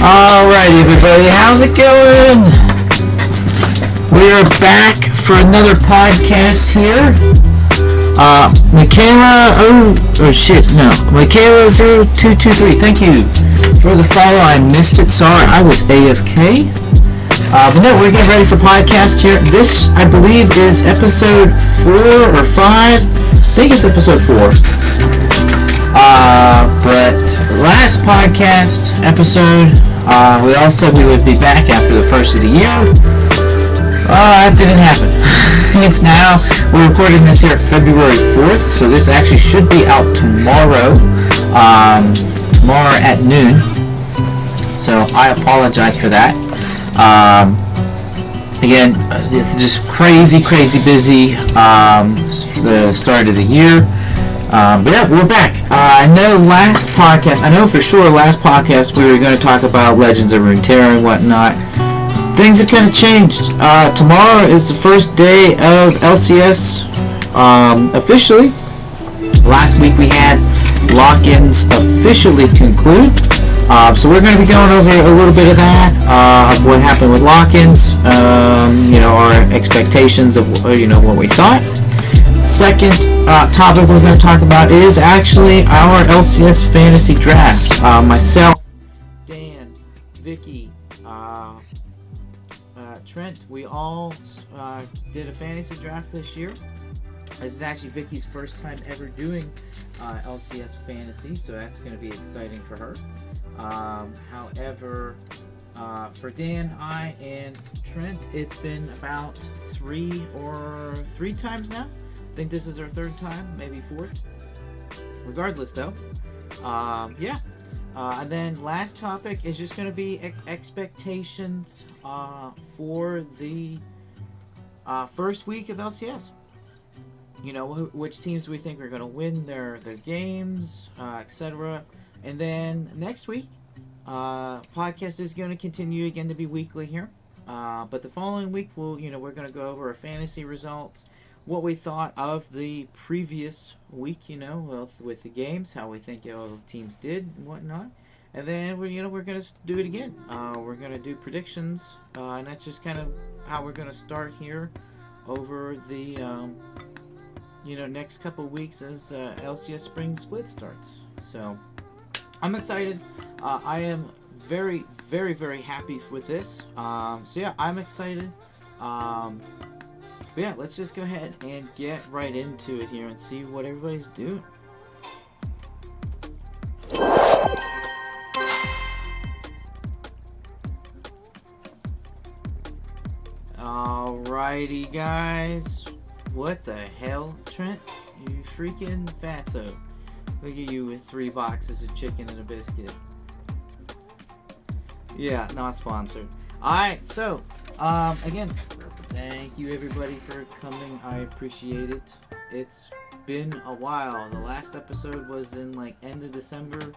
Alright, everybody, how's it going? We are back for another podcast here. Michaela0223, thank you for the follow. I missed it, sorry, I was AFK. But no, we're getting ready for podcast here. This, I believe, is episode 4 or 5. I think it's episode 4. But last podcast episode, we all said we would be back after the first of the year. That didn't happen. It's now, we're recording this here February 4th, so this actually should be out tomorrow, tomorrow at noon. So I apologize for that. Again, it's just crazy busy for the start of the year. But yeah, we're back. I know for sure last podcast we were going to talk about Legends of Runeterra and whatnot. Things have kind of changed. Tomorrow is the first day of LCS officially. Last week we had lock-ins officially conclude. So we're going to be going over a little bit of that, of what happened with lock-ins, our expectations of what we thought. Second topic we're going to talk about is actually our LCS fantasy draft. Myself, Dan, Vicky, Trent, we all did a fantasy draft this year. This is actually Vicky's first time ever doing LCS fantasy, so that's going to be exciting for her. However, for Dan, I, and Trent, it's been about three times now. I think this is our third time, maybe fourth. Regardless, though, and then last topic is just going to be expectations for the first week of LCS. Which teams do we think are going to win their games, etc. And then next week, podcast is going to continue again to be weekly here. But the following week, we're going to go over our fantasy results, what we thought of the previous week, with the games, how we think the teams did and whatnot. And then we're going to do it again. We're going to do predictions, and that's just kind of how we're going to start here over the next couple weeks as LCS Spring Split starts. So I'm excited. I am very, very, very happy with this. I'm excited. But yeah, let's just go ahead and get right into it here and see what everybody's doing. Alrighty, guys. What the hell, Trent? You freaking fatso. Look at you with 3 boxes of chicken and a biscuit. Yeah, not sponsored. Alright, so, again, thank you everybody for coming. I appreciate it. It's been a while. The last episode was in end of December.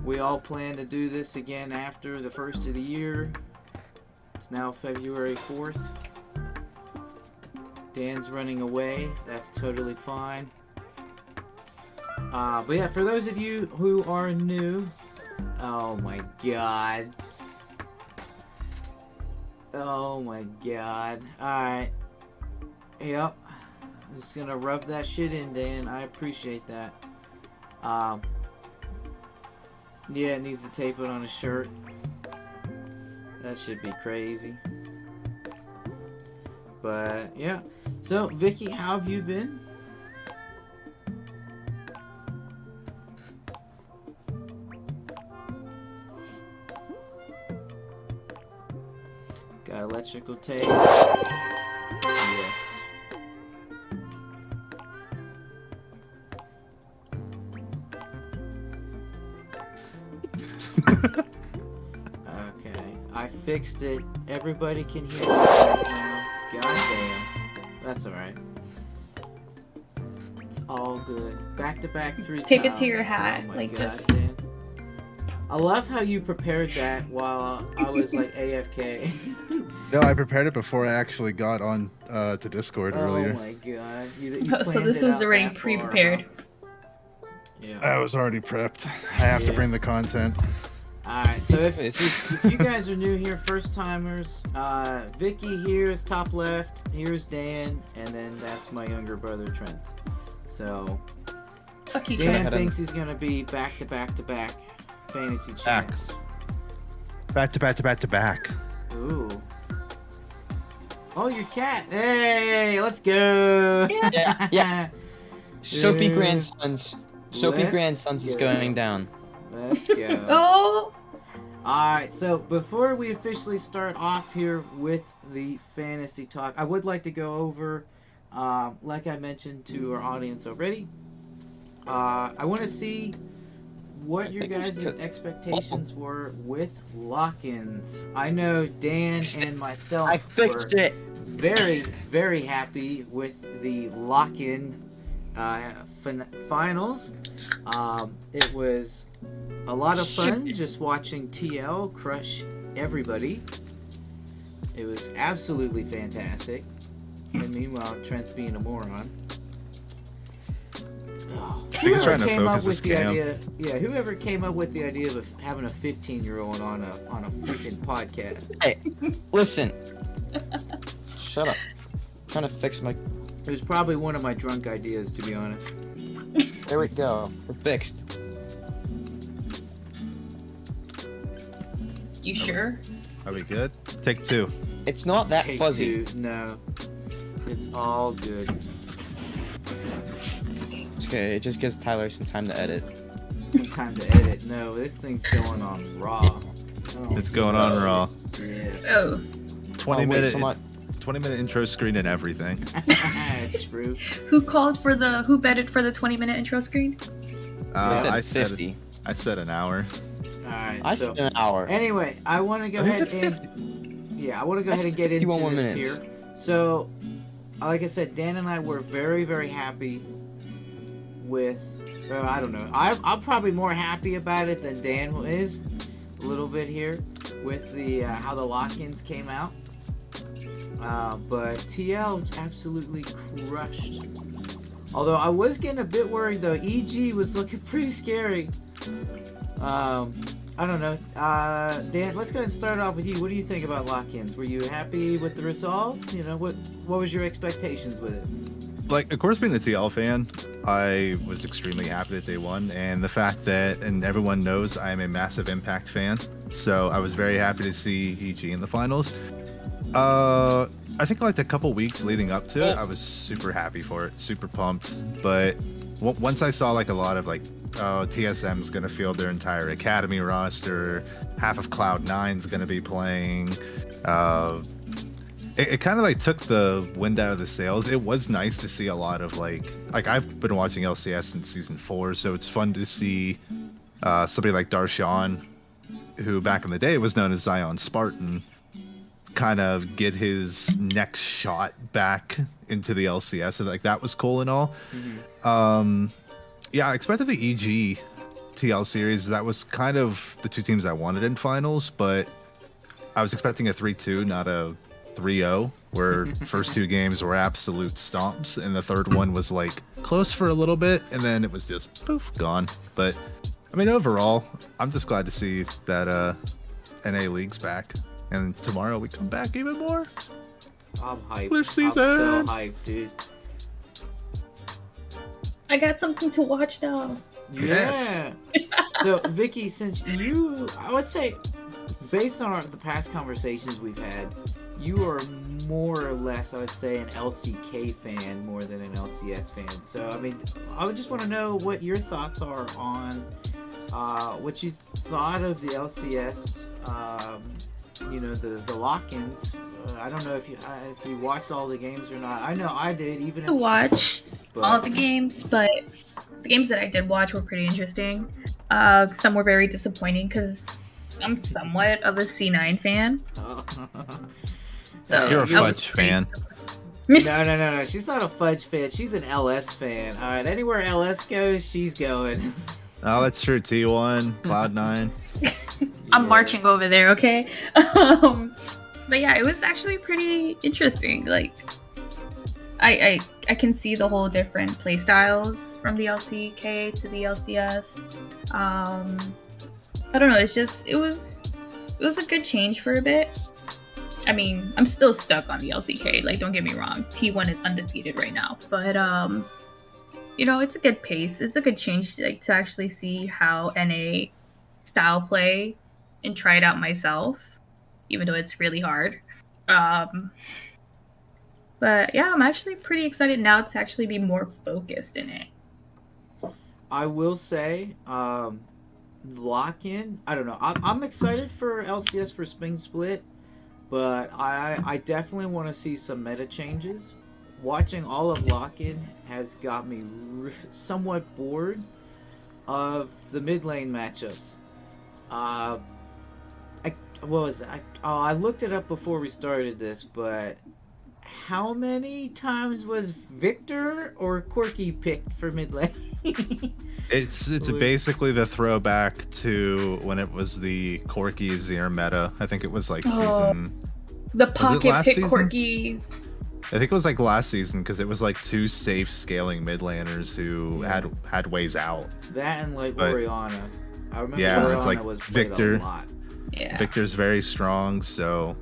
We all plan to do this again after the first of the year. It's now February 4th. Dan's running away. That's totally fine. But yeah, for those of you who are new, oh my god. Oh my god. Alright. Yep. I'm just gonna rub that shit in, Dan. I appreciate that. Yeah, it needs to tape it on a shirt. That should be crazy. But, yeah. So, Vicky, how have you been? Got electrical tape. Yes. Okay. I fixed it. Everybody can hear me now. God damn. That's alright. It's all good. Back to back 3 times. Tape it to your hat. Oh Dan. I love how you prepared that while I was AFK. No, I prepared it before I actually got on to Discord earlier. Oh my god. You so this was already pre-prepared. Yeah. I was already prepped. I have to bring the content. Alright, so if you guys are new here, first timers, Vicky here is top left, here's Dan, and then that's my younger brother Trent. So Fuck you, Dan Trent. thinks he's gonna be back to back to back fantasy champs. Back to back to back to back. Ooh. Oh, your cat! Hey, let's go! Yeah. Soapy Yeah. Grandsons. Soapy Let's Grandsons is go. going down. Let's go. Oh, Alright, so before we officially start off here with the fantasy talk, I would like to go over, like I mentioned to our audience already, I want to see what your guys' expectations were with lock-ins. I know Dan and myself I fixed were it. very, very happy with the lock-in finals. It was a lot of fun just watching TL crush everybody. It was absolutely fantastic. And meanwhile, Trent's being a moron. Oh, He's trying whoever to came up focus with his the cam. idea, whoever came up with the idea of having a 15-year-old on a freaking podcast. Hey, listen. Shut up. I'm trying to fix my. It was probably one of my drunk ideas, to be honest. There we go. We're fixed. you sure? Are we good? Take two. It's not that Take fuzzy. two. No, it's all good. It's okay. It just gives Tyler some time to edit. Some time to edit. No, this thing's going on raw. Oh, It's going on raw. Yeah. Oh, 20-minute intro screen and everything. True. who betted for the 20-minute intro screen? I said 50. I said an hour. Alright, I so said an hour. anyway, I want to go Who's ahead at and I want to go That's ahead and get into 51 more this minutes. here. So, like I said, Dan and I were very, very happy with. I don't know. I'm probably more happy about it than Dan is. A little bit here with the how the lock-ins came out. But TL absolutely crushed. Although I was getting a bit worried though. EG was looking pretty scary. I don't know. Dan, let's go ahead and start off with you. What do you think about lock-ins? Were you happy with the results? You know, what was your expectations with it? Like, of course, being a TL fan, I was extremely happy that they won, and the fact that, and everyone knows, I am a massive Impact fan, so I was very happy to see EG in the finals. I think like a couple weeks leading up to it, I was super happy for it, super pumped. But once I saw like a lot of like, oh, TSM's gonna field their entire academy roster, half of Cloud9's gonna be playing. It kind of like took the wind out of the sails. It was nice to see a lot of like I've been watching LCS since season 4, so it's fun to see somebody like Darshan, who back in the day was known as Zion Spartan, kind of get his next shot back into the LCS. So like that was cool and all. Mm-hmm. Yeah, I expected the EG TL series. That was kind of the two teams I wanted in finals, but I was expecting a 3-2, not a 3-0, where first two games were absolute stomps, and the third one was like close for a little bit, and then it was just poof, gone. But I mean, overall, I'm just glad to see that NA League's back, and tomorrow we come back even more. I'm hyped. Cliff I'm so season. hyped, dude. I got something to watch now. Yeah. Yes. So, Vicky, since I would say, based on the past conversations we've had, you are more or less, I would say, an LCK fan more than an LCS fan. So, I mean, I would just want to know what your thoughts are on what you thought of the LCS, you know, the lock-ins. I don't know if you watched all the games or not. I know I did, even To watch but, all of the games, but the games that I did watch were pretty interesting. Some were very disappointing because I'm somewhat of a C9 fan. So You're a I was Fudge pretty fan. No. She's not a Fudge fan. She's an LS fan. All right, anywhere LS goes, she's going. Oh, that's true. T1, Cloud9. I'm marching over there, okay? But yeah, it was actually pretty interesting. Like, I can see the whole different play styles from the LCK to the LCS. I don't know. It was a good change for a bit. I mean, I'm still stuck on the LCK. Like, don't get me wrong. T1 is undefeated right now, but it's a good pace. It's a good change to actually see how NA style play and try it out myself, even though it's really hard. Um, but yeah, I'm actually pretty excited now to actually be more focused in it. I will say, lock in. I don't know. I'm excited for LCS for Spring Split, but I definitely want to see some meta changes. Watching all of Lock In has got me somewhat bored of the mid lane matchups. What was it? I looked it up before we started this, but how many times was Victor or Corky picked for mid lane? It's basically the throwback to when it was the Corky Azir meta. I think it was like season. The pocket last pick season? Corkies. I think it was like last season because it was like two safe scaling mid laners who had ways out. That and like But- Orianna. I remember Yeah, it's Orianna like was played Victor. a lot. Yeah. Victor's very strong, so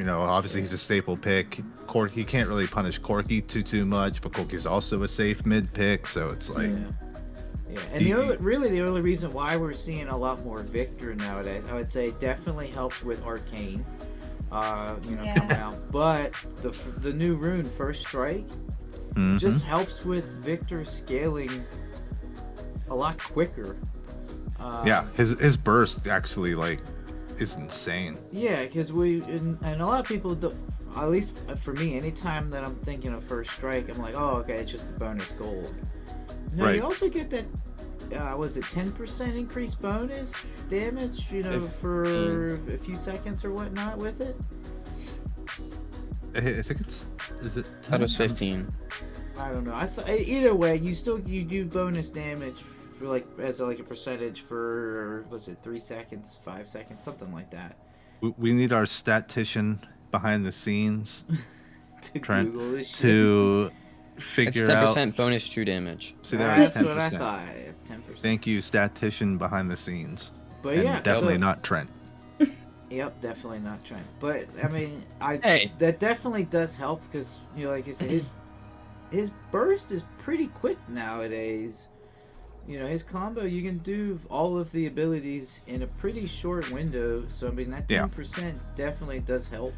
obviously he's a staple pick. Corky can't really punish Corky too much, but Corky's also a safe mid pick, so it's like Yeah, and the only reason why we're seeing a lot more Victor nowadays, I would say, definitely helped with Arcane, coming out. But the new rune, First Strike, just helps with Victor scaling a lot quicker. yeah, his burst actually is insane. Yeah, because and a lot of people, at least for me, anytime that I'm thinking of First Strike, I'm like, oh, okay, it's just the bonus gold. No, Right. you also get that, was it 10% increased bonus damage, for a few seconds or whatnot with it? I think is it? That was 15. I don't know. I thought either way, you do bonus damage for as a percentage for, was it 3 seconds, 5 seconds, something like that. We need our statistician behind the scenes To Trent, Google this shit. to It's figure 10% out. bonus true damage. See, there is That's what I 10%. thought. 10%. Thank you, statistician behind the scenes. But And yeah, definitely so- not Trent. Yep, definitely not Trent. But I mean, Hey. that definitely does help because like I said, his burst is pretty quick nowadays. His combo, you can do all of the abilities in a pretty short window. So I mean, that 10% definitely does help.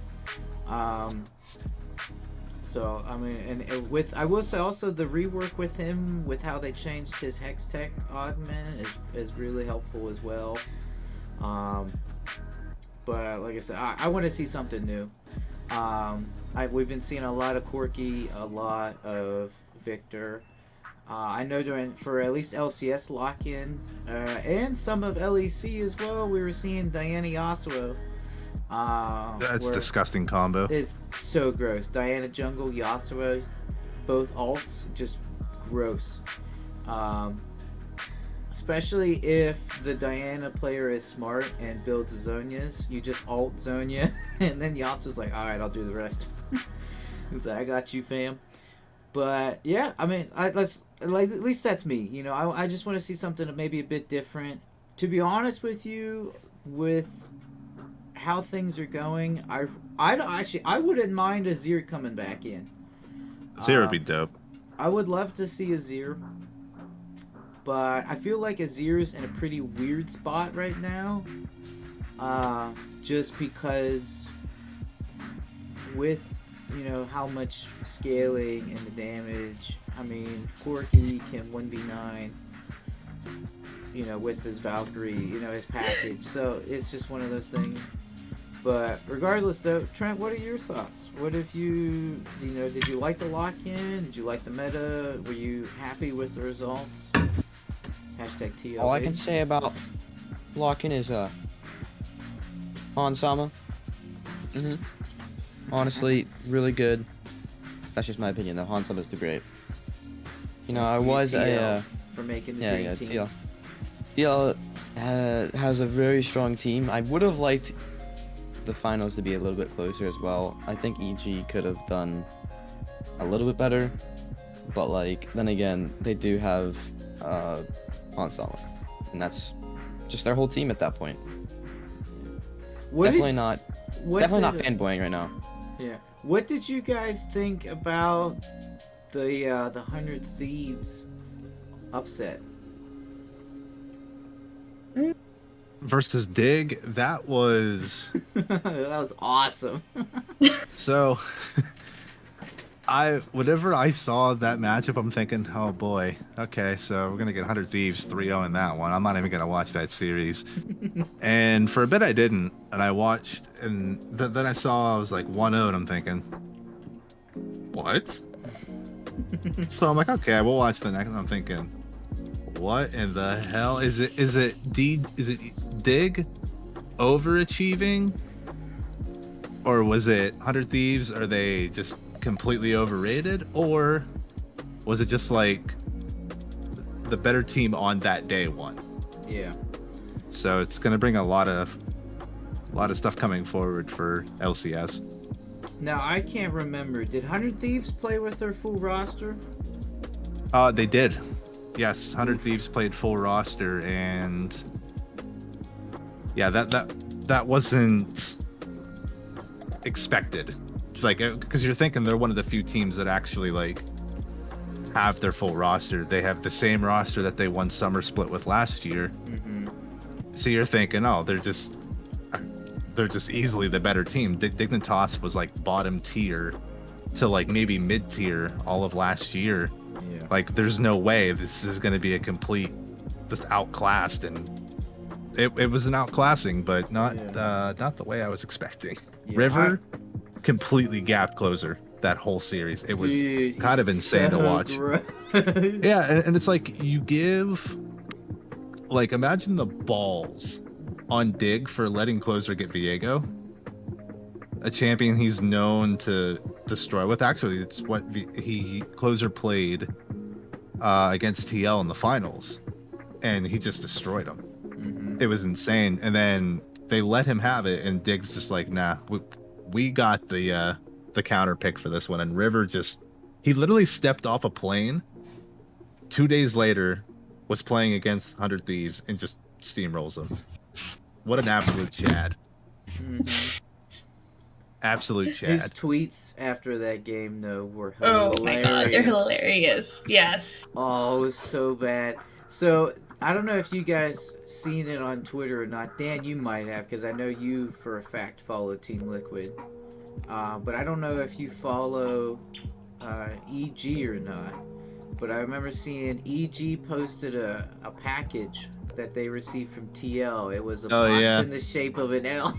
So I mean, and I will say also the rework with him, with how they changed his Hex Tech augment is really helpful as well. But like I said, I want to see something new. We've been seeing a lot of Corky, a lot of Victor. I know for at least LCS lock-in, and some of LEC as well, we were seeing Diana Yasuo. That's where disgusting combo. It's so gross. Diana jungle, Yasuo, both alts, just gross. Especially if the Diana player is smart and builds Zonias, you just alt Zonia, and then Yasuo's like, all right, I'll do the rest. He's like, I got you, fam. But yeah, I mean, at least that's me. I just want to see something maybe a bit different. To be honest with you, with how things are going, I wouldn't mind Azir coming back in. Azir would be dope. I would love to see Azir, but I feel like Azir's in a pretty weird spot right now. Just because with how much scaling and the damage. I mean, Corky can 1v9. With his Valkyrie, his package. So it's just one of those things. But regardless, though, Trent, what are your thoughts? What if did you like the lock-in? Did you like the meta? Were you happy with the results? Hashtag TLB. All I can say about lock-in is Hansama. Honestly, really good. That's just my opinion, though. Hansama's too great. I was TL for making the dream team. TL has a very strong team. I would have liked the finals to be a little bit closer as well. I think EG could have done a little bit better, but then again, they do have Hansama, and that's just their whole team at that point. What did- Definitely not what definitely did- not fanboying right now. Yeah. What did you guys think about the 100 Thieves upset? Versus Dig, that was That was awesome. so. Whenever I saw that matchup, I'm thinking, oh boy, okay, so we're gonna get 100 Thieves 3-0 in that one. I'm not even gonna watch that series. And for a bit, I didn't, and I watched, and then I saw I was like 1-0, and I'm thinking, what? So I'm like, okay, we'll watch the next. And I'm thinking, what in the hell is it? Is it Dig overachieving, or was it 100 Thieves? Are they just completely overrated, or was it just like the better team on that day won? Yeah. So it's gonna bring a lot of stuff coming forward for LCS. Now I can't remember. Did 100 Thieves play with their full roster? They did. Yes, 100 Thieves played full roster, and yeah, that wasn't expected. Like, because you're thinking they're one of the few teams that actually like have their full roster. They have the same roster that they won Summer Split with last year. Mm-hmm. So you're thinking, oh, they're just easily the better team. Dignitas was like bottom tier to like maybe mid tier all of last year. Yeah. Like, there's no way this is going to be a complete just outclassed, and it was an outclassing, but not the way I was expecting. Yeah, River completely gapped closer that whole series. It was Dude, kind of he's insane to so watch. gross. Yeah, and it's like you give, like, imagine the balls on Dig for letting closer get Viego, a champion he's known to destroy with. Actually, it's what closer played against TL in the finals, and he just destroyed him. Mm-hmm. It was insane. And then they let him have it, and Dig's just like, nah, we got the counter pick for this one. And River he literally stepped off a plane 2 days later, was playing against 100 Thieves, and just steamrolls them. What an absolute Chad. Mm-hmm. Absolute Chad. His tweets after that game, though, were Oh hilarious. my god, they're hilarious. Yes. Oh, it was so bad. So, I don't know if you guys seen it on Twitter or not. Dan, you might have, because I know you, for a fact, follow Team Liquid. But I don't know if you follow EG or not. But I remember seeing EG posted a package that they received from TL. It was a box in the shape of an L.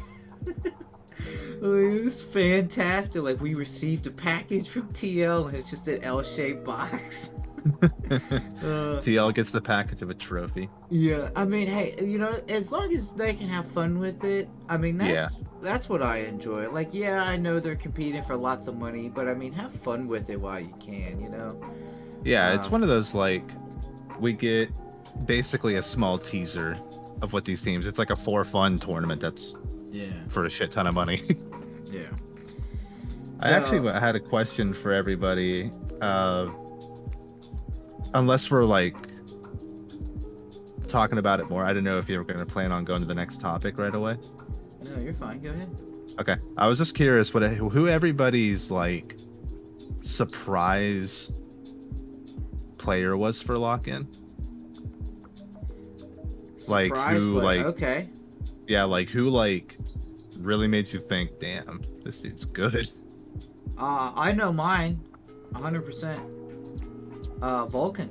It was fantastic. Like, we received a package from TL, and it's just an L-shaped box. TL gets the package of a trophy. Yeah, I mean, hey, you know, as long as they can have fun with it, I mean, that's what I enjoy. Like, yeah, I know they're competing for lots of money, but I mean, have fun with it while you can, you know? Yeah, it's one of those, like, we get basically a small teaser of what these teams. It's like a for-fun tournament that's for a shit ton of money. Yeah. I actually had a question for everybody. Unless we're like talking about it more, I don't know if you were going to plan on going to the next topic right away. No, you're fine. Go ahead. Okay, I was just curious who everybody's like surprise player was for lock-in. Like who, like, okay. Yeah, like who, like, really made you think, damn, this dude's good. I know mine, 100%. Vulcan.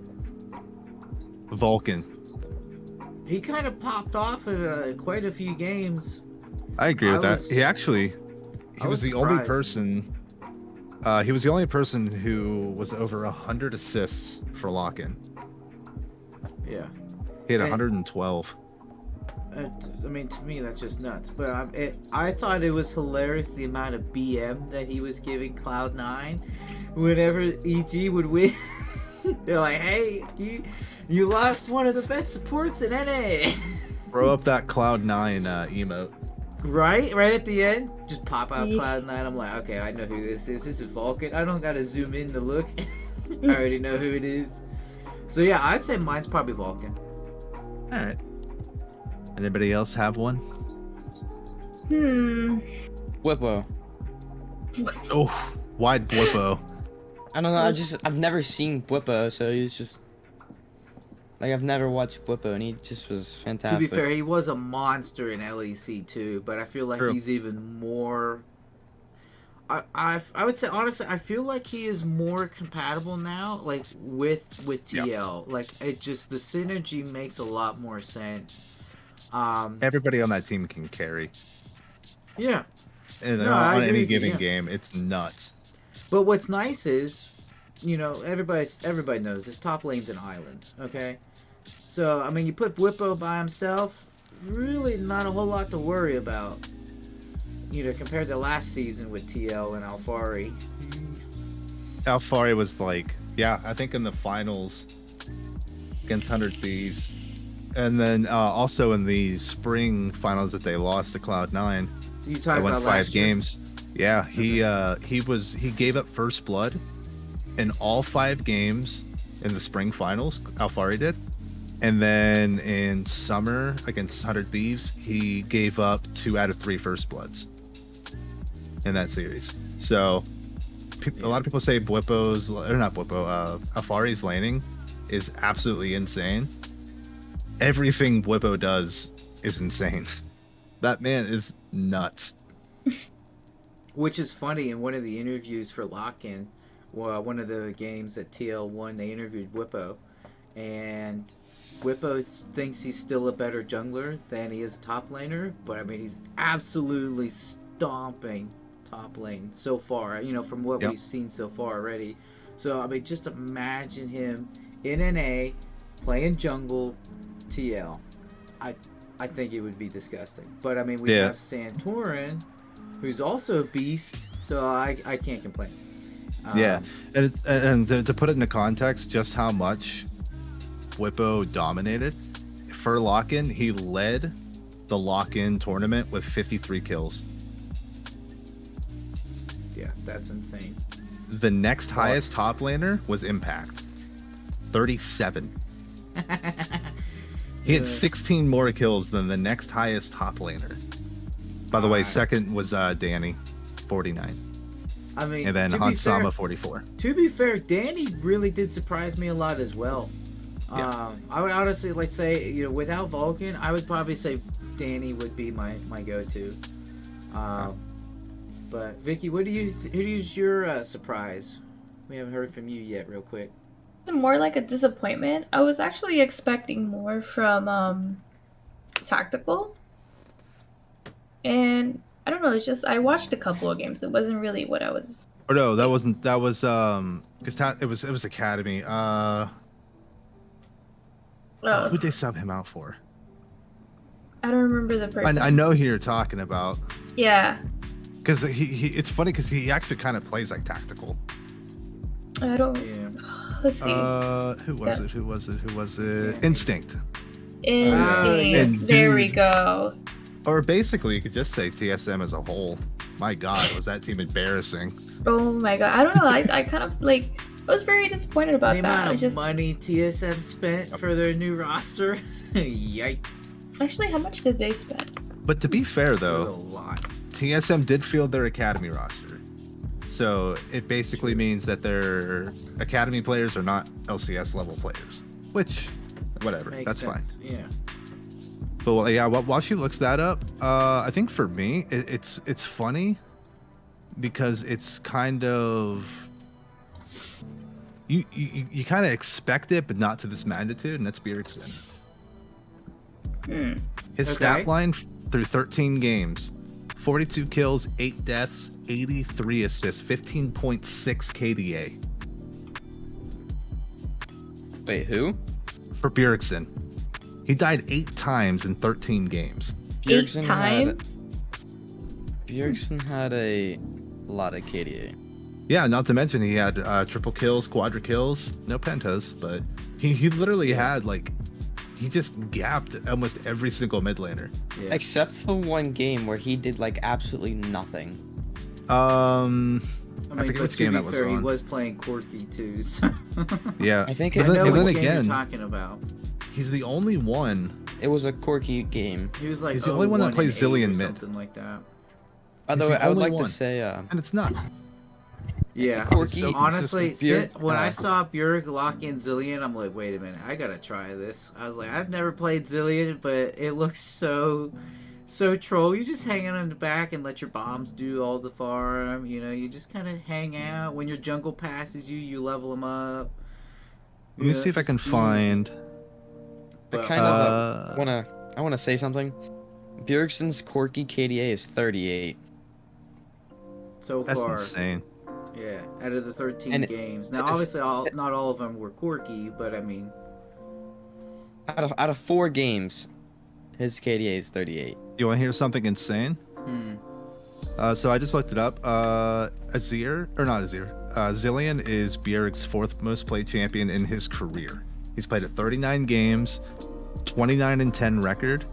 He kind of popped off at quite a few games. I agree with that. He was the only person. He was the only person who was over 100 assists for lock-in. Yeah. He had 112. I mean, to me, that's just nuts. But I thought it was hilarious the amount of BM that he was giving Cloud9 whenever EG would win. They're like, hey, you lost one of the best supports in NA. Throw up that Cloud9 emote. Right at the end, just pop out Cloud9. I'm like, okay, I know who this is. This is Vulcan. I don't gotta zoom in to look. I already know who it is. So yeah, I'd say mine's probably Vulcan. All right. Anybody else have one? Whippo. Oh, why Blippo? I don't know. I've never seen Whippo, so he's just like I've never watched Whippo, and he just was To fantastic. be fair, he was a monster in LEC too, but I feel like True. he's even more. I would say honestly, I feel like he is more compatible now, like with TL. Like it just the synergy makes a lot more sense. Everybody on that team can carry, Yeah, and no, I on agree any with you. given Yeah. game, it's nuts. But what's nice is, everybody knows this top lane's an island. Okay, so I mean, you put Whippo by himself, really not a whole lot to worry about. Compared to last season with TL and Alfari. Alfari was like, yeah, I think in the finals against 100 Thieves, and then also in the spring finals that they lost to Cloud9. You I talking won about 5 last year? games. Yeah, he gave up first blood in all 5 games in the spring finals. Alfari did, and then in summer against 100 Thieves, he gave up 2 out of 3 first bloods in that series. So a lot of people say Alfari's laning is absolutely insane. Everything Blippo does is insane. That man is nuts. Which is funny. In one of the interviews for Lock-In, one of the games that TL won, they interviewed Whippo, and Whippo thinks he's still a better jungler than he is a top laner. But I mean, he's absolutely stomping top lane so far. From what we've seen so far already. So I mean, just imagine him in NA playing jungle TL. I think it would be disgusting. But I mean, we have Santorin, who's also a beast, so I can't complain. And to put it into context, just how much Whippo dominated for Lock-In, he led the Lock-In tournament with 53 kills. Yeah, that's insane. The next highest top laner was Impact, 37. He had 16 more kills than the next highest top laner. By the way, second was Danny, 49. I mean, and then Hansama, 44. To be fair, Danny really did surprise me a lot as well. Yeah. I would honestly say, without Vulcan, I would probably say Danny would be my go-to. But Vicky, who's your surprise? We haven't heard from you yet. Real quick. It's more like a disappointment. I was actually expecting more from Tactical, and I don't know. It's just I watched a couple of games. It wasn't really what I was. Or no, that wasn't. That was because it was Academy. Who'd they sub him out for? I don't remember the person. I know who you're talking about. Yeah. Because he it's funny because he actually kind of plays like Tactical. I don't. Yeah. Let's see. Who was it? Who was it? Instinct. Instinct. There we go. Or basically, you could just say TSM as a whole. My God, was that team embarrassing? Oh my God, I don't know. I kind of like. I was very disappointed about the that. amount of money TSM spent for their new roster. Yikes. Actually, how much did they spend? But to be fair, A though, lot. TSM did field their academy roster. So it basically means that their academy players are not LCS level players. Which, whatever, Makes that's sense. fine. Yeah. But well, yeah, while she looks that up, I think for me, it's funny because it's kind of you kind of expect it, but not to this magnitude, and that's Bjergsen. His stat line through 13 games: 42 kills, 8 deaths, 83 assists, 15.6 KDA. Wait, who? For Bjergsen. He died 8 times in 13 games. Bjergsen 8 times? Bjergsen had a lot of KDA. Yeah, not to mention he had triple kills, quadra kills, no pentas, but he literally had he just gapped almost every single mid laner. Yeah. Except for one game where he did absolutely nothing. I mean, forget but which to game be that was fair, on. he was playing Corki too, so. Yeah, I think I know but which then game again, you're talking about. he's the only one It was a quirky game. He was like He's the only one that 0-1 plays and 8 Zillion or mid. something like that. By the He's way, the I would only like one. to say, And it's nuts. Yeah, Quirky. so honestly, consistent. when I Bjerg, saw Bjerg lock in Zillion, I'm like, wait a minute, I gotta try this. I was like, I've never played Zillion, but it looks so troll. You just hang out in the back and let your bombs do all the farm. You know, you just kind of hang out. When your jungle passes you, you level them up. Let me see if I can find. I But, kind of wanna say something. Bjergsen's quirky KDA is 38. so That's far, insane. yeah, out of the 13 And games. Now, it's- obviously, not all of them were quirky, but I mean, Out of 4 games, his KDA is 38. You want to hear something insane? hmm. So I just looked it up. Zillion is Bjerg's 4th most played champion in his career. He's played at 39 games, 29-10 record.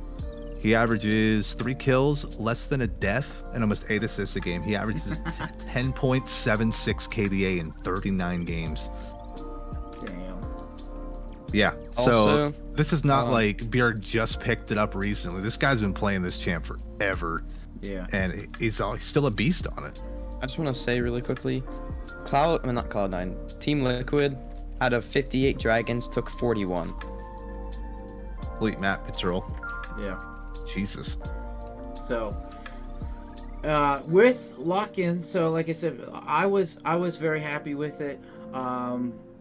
He averages 3 kills, less than a death, and almost 8 assists a game. He averages 10.76 KDA in 39 games. Damn. Yeah. So Also, this is not like Bjerg just picked it up recently. This guy's been playing this champ forever, Yeah. and he's still a beast on it. I just want to say really quickly, not Cloud9, Team Liquid, out of 58 dragons, took 41. Complete map control. Yeah. Jesus. So, with lock-in, so like I said, I was very happy with it.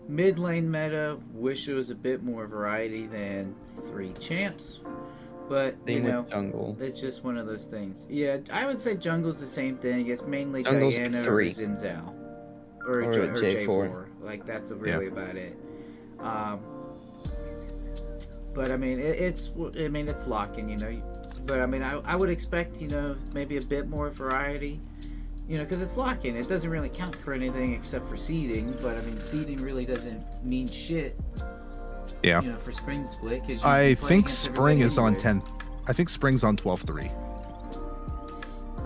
Mid lane meta, wish there was a bit more variety than 3 champs, but Same you know, with jungle. it's just one of those things. Yeah, I would say jungle's the same thing. It's mainly Jungle's Diana or 3. Xin Zhao, or Or J4. Like that's really about it. But I mean, it's lock-in, you know. But I mean, I would expect, you know, maybe a bit more variety, you know, because it's lock-in. It doesn't really count for anything except for seeding. But I mean, seeding really doesn't mean shit. Yeah. You know, for spring split. Cause I think spring is on 10. I think spring's on 12-3.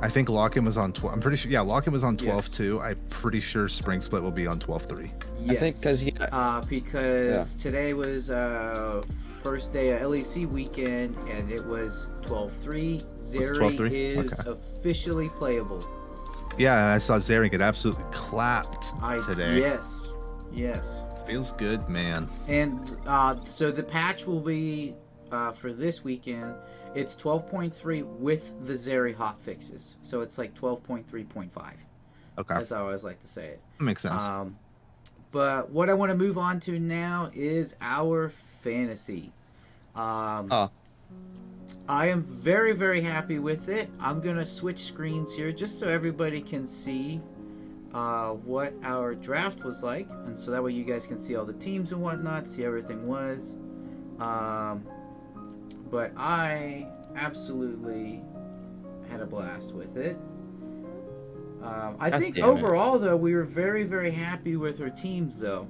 I think lock-in was on 12. I'm pretty sure. Yeah, lock-in was on 12-2. I'm pretty sure spring split will be on 12-3. Yes. I think because today was first day of LEC weekend, and it was 12-3. Zeri 12-3? is Okay. officially playable. Yeah, and I saw Zeri get absolutely clapped today. Yes. Feels good, man. And so the patch will be for this weekend. It's 12.3 with the Zeri hotfixes, so it's like 12.3.5. Okay. That's how I always like to say it. That makes sense. But what I want to move on to now is our fantasy. I am very, very happy with it. I'm going to switch screens here just so everybody can see what our draft was like. And so that way you guys can see all the teams and whatnot, see how everything was. But I absolutely had a blast with it. I think overall, though, we were very, very happy with our teams, though.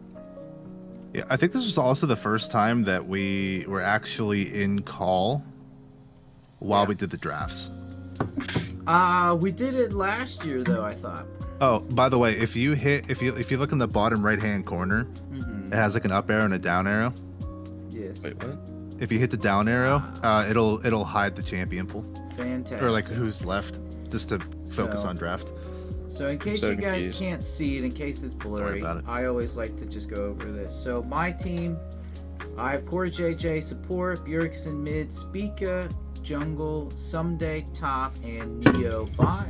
Yeah, I think this was also the first time that we were actually in call while we did the drafts. We did it last year, though, I thought. Oh, by the way, if you look in the bottom right-hand corner, it has like an up arrow and a down arrow. Yes. Wait, what? If you hit the down arrow, it'll hide the champion pool Fantastic. or like who's left, just to focus on draft. So in case you guys can't see it, in case it's blurry, I always like to just go over this. So my team, I have Core JJ support, Bjergsen mid, Spica jungle, Someday top, and Neo bot.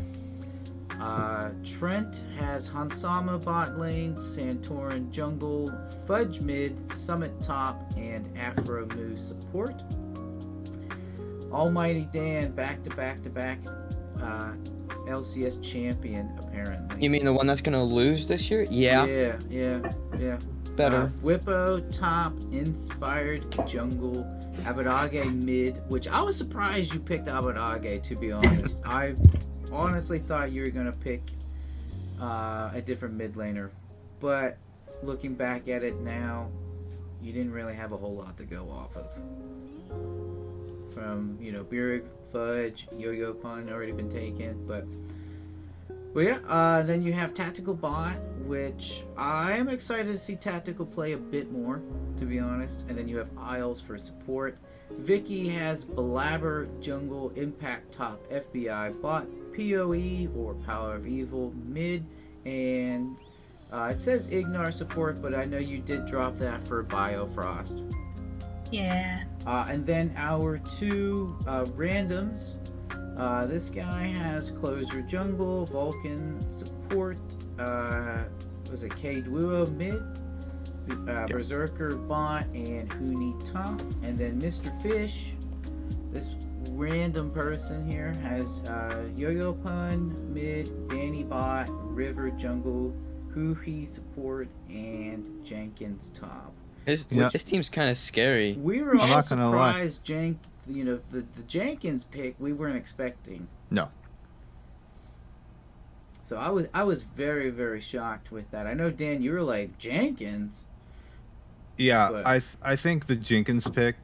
Trent has Hansama bot lane, Santorin jungle, Fudge mid, Summit top, and Afro Moo support. Almighty Dan back to back LCS champion apparently. You mean the one that's gonna lose this year? Yeah. Yeah. Better. Whippo top, Inspired jungle, Abadage mid, which I was surprised you picked Abadage, to be honest. I honestly thought you were gonna pick a different mid laner, but looking back at it now, you didn't really have a whole lot to go off of. From Bjerg, Fudge, Yo-Yo Pun already been taken, but yeah. Then you have Tactical Bot, which I am excited to see Tactical play a bit more, to be honest. And then you have Isles for support, Vicky has Blabber, Jungle, Impact Top, FBI, Bot, PoE or Power of Evil, Mid, and it says Ignar support, but I know you did drop that for Biofrost. Yeah. And then our two randoms. This guy has Closer Jungle, Vulcan support, was it K Duo mid, Berserker bot, and Huni top. And then Mr. Fish, this random person here, has Yo-Yo Pun mid, Danny bot, River jungle, Huhi support, and Jenkins top. His team's kind of scary. We were all not gonna lie. surprised, the Jenkins pick we weren't expecting. No. So I was very, very shocked with that. I know, Dan, you were like, Jenkins? Yeah, But- I think the Jenkins pick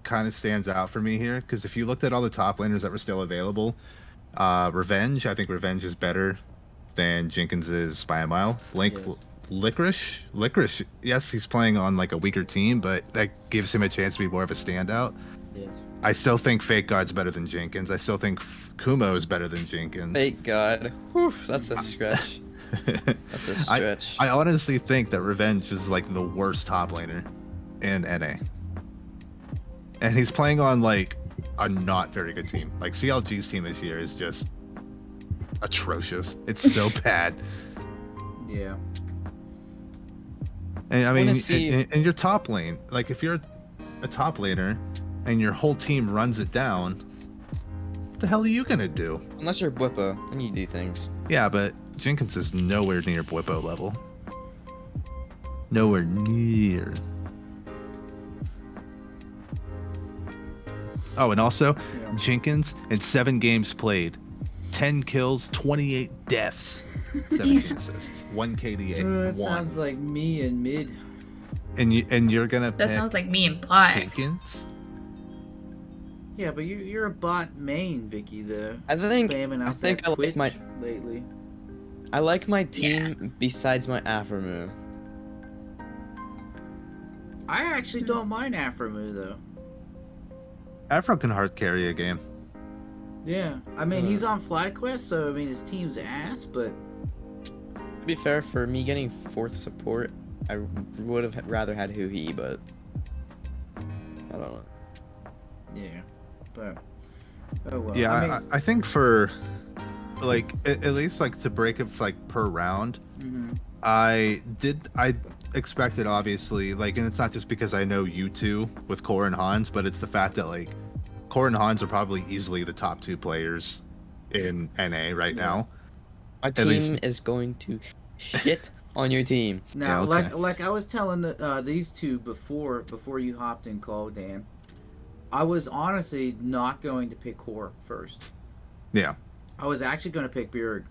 kind of stands out for me here, because if you looked at all the top laners that were still available, Revenge, I think Revenge is better than Jenkins is by a mile. Yes. Licorice, yes, he's playing on like a weaker team, but that gives him a chance to be more of a standout. Yes. I still think Fake God's better than Jenkins. I still think Kumo is better than Jenkins. Thank God. Whew, that's a stretch. That's a stretch. I honestly think that Revenge is like the worst top laner in NA. And he's playing on like a not very good team. Like CLG's team this year is just atrocious. It's so bad. Yeah. And I wanna mean, see- in your top lane, like if you're a top laner and your whole team runs it down, what the hell are you gonna do? Unless you're Bwippo, then you do things. Yeah, but Jenkins is nowhere near Bwippo level. Nowhere near. Oh, and also, Yeah. Jenkins in 7 games played, 10 kills, 28 deaths, 17 assists, 1 KDA, That 1. sounds like me in mid. And you're gonna That pick sounds like me in black. Jenkins? Yeah, but you're a bot main, Vicky, though. I think Spamming out think that I like Twitch my- lately. I like my team besides my Aframu. I actually don't mind Aframu, though. Afro can hard carry a game. Yeah. I mean, he's on FlyQuest, so, I mean, his team's ass, but... To be fair, for me getting 4th support, I would have rather had Huhi, but I don't know. Yeah. But... Oh, well. Yeah, I mean, I think for, like, at least, like, to break it, like, per round, mhm. I expected, obviously, like, and it's not just because I know you two with Core and Hans, but it's the fact that, like, Core and Hans are probably easily the top 2 players in NA right now. My At least- team is going to shit on your team. Now, Yeah, okay. like I was telling these two before you hopped in call, Dan, I was honestly not going to pick Core first. Yeah. I was actually going to pick Bjerg.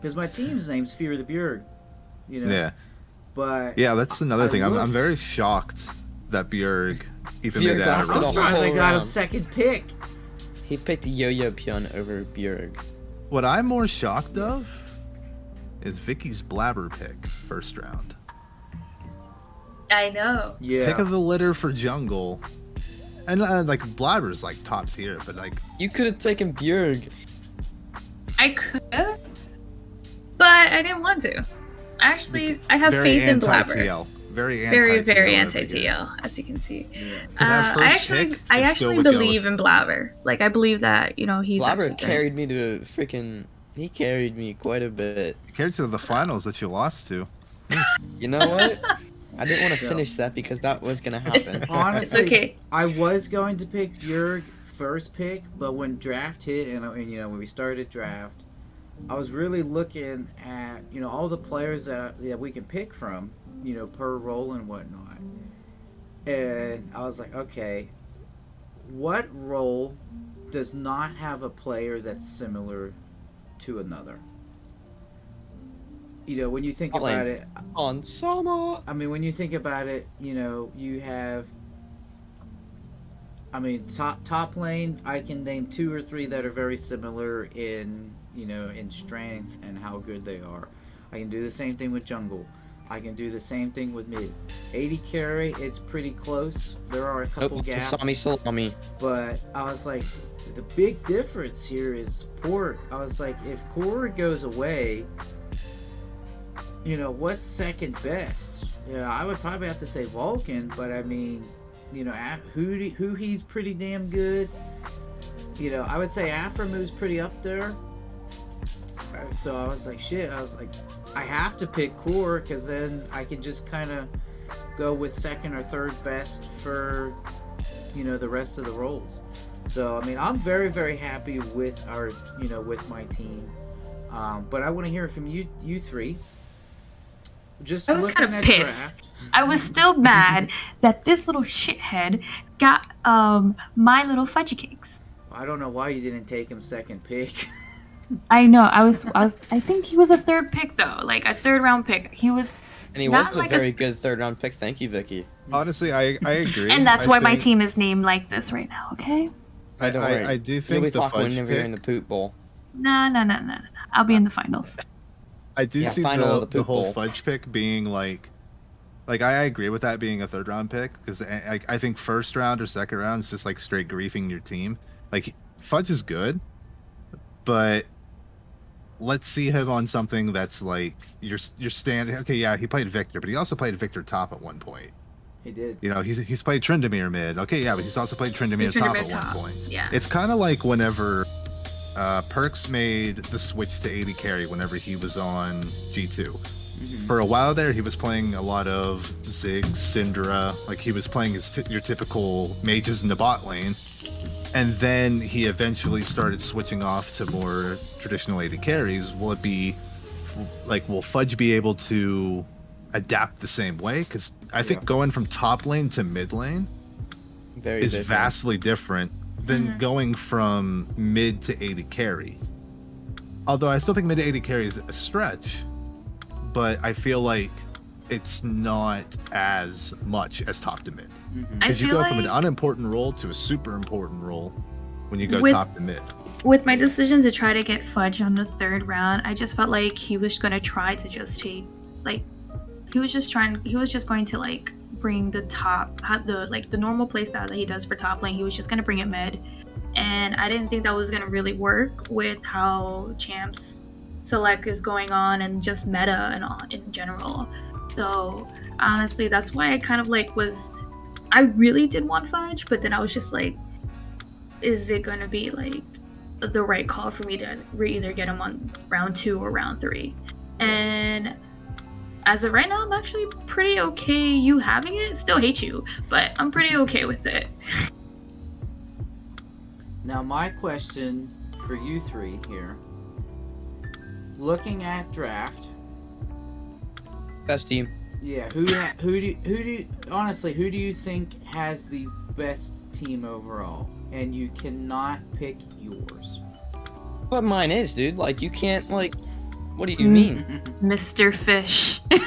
Because my team's name's Fear the Bjerg. You know? Yeah. But Yeah, that's another I thing. I'm looked. very shocked that Bjerg even Bjerg made that lasted I'm a roster. surprised I whole got him round. second pick. He picked Yo-Yo Pion over Bjerg. What I'm more shocked of is Vicky's Blabber pick first round. I know. Yeah. Pick of the litter for jungle. And like Blabber's like top tier, but like You could have taken Bjerg. I could have, but I didn't want to. Actually, I have very faith in Blabber. anti-TL. Very anti-TL. Very, very over the game. anti-TL, as you can see. Yeah. 'Cause that first I actually, pick, I it's still actually with Yellow. believe in Blabber. Like, I believe that he's Blabber actually good. carried me to freaking. He carried me quite a bit. Compared to the finals that you lost to. You know what? I didn't want to So- finish that because that was gonna happen. Honestly, It's okay. I was going to pick Bjerg first pick, but when draft hit and when we started draft, I was really looking at all the players that we can pick from, per role and whatnot, and I was like, okay, what role does not have a player that's similar to another? When you think Top lane. about it, On Sama. I mean, when you think about it, you have. I mean, top lane. I can name 2 or 3 that are very similar in in strength and how good they are. I can do the same thing with jungle. I can do the same thing with mid. AD carry, it's pretty close. There are a couple gaps. Salami. But I was like, the big difference here is support. I was like, if core goes away, what's second best? I would probably have to say Vulcan, but I mean, who he's pretty damn good. I would say Aframu's pretty up there. So I was like, shit. I was like, I have to pick core because then I can just kind of go with second or third best for, the rest of the roles. So I mean, I'm very, very happy with our, with my team. But I want to hear from you three. Just I was looking kind at of pissed. draft. I was still mad that this little shithead got my little fudgy cakes. I don't know why you didn't take him second pick. I know. I think he was a third pick though, like a third round pick. He was. And he was not a like very good third round pick. Thank you, Vicky. Honestly, I agree. And that's I why my think- team is named like this right now. Okay. I, Don't worry. I do You'll think be the talking fudge whenever you're in pick. the poop bowl. No. I'll be in the finals. I do Yeah, see final of the the poop whole bowl. fudge pick being like I agree with that being a third round pick because I think first round or second round is just like straight griefing your team. Like fudge is good, but let's see him on something that's like your stand. Okay, yeah, he played Victor, but he also played Victor top at one point. He did. He's played Tryndamere mid. Okay, yeah, but he's also played Tryndamere top at one point. Yeah. It's kind of like whenever Perks made the switch to AD carry whenever he was on G2. Mm-hmm. For a while there, he was playing a lot of Ziggs, Syndra, like he was playing your typical mages in the bot lane. And then he eventually started switching off to more traditional AD carries. Will Fudge be able to adapt the same way? Because I think going from top lane to mid lane Very is different. vastly different than going from mid to AD carry. Although I still think mid to AD carry is a stretch, but I feel like it's not as much as top to mid. Mm-hmm. I Because you feel go from an like unimportant role to a super important role when you go With- top to mid. with my decision to try to get Fudge on the third round, I just felt like he was gonna try to just take he was just going to like bring the normal playstyle that he does for top lane. He was just gonna bring it mid, and I didn't think that was gonna really work with how champs select is going on and just meta and all in general. So honestly, that's why I kind of I really did want Fudge, but then I was just like, is it gonna be like the right call for me to either get him on round 2 or round 3? And as of right now, I'm actually pretty okay you having it. Still hate you, but I'm pretty okay with it. Now my question for you three here. Looking at draft, Best team. yeah, who do you think has the best team overall? And you cannot pick yours. But mine is, dude. Like, you can't, like... What do you mean? Mr. Fish. His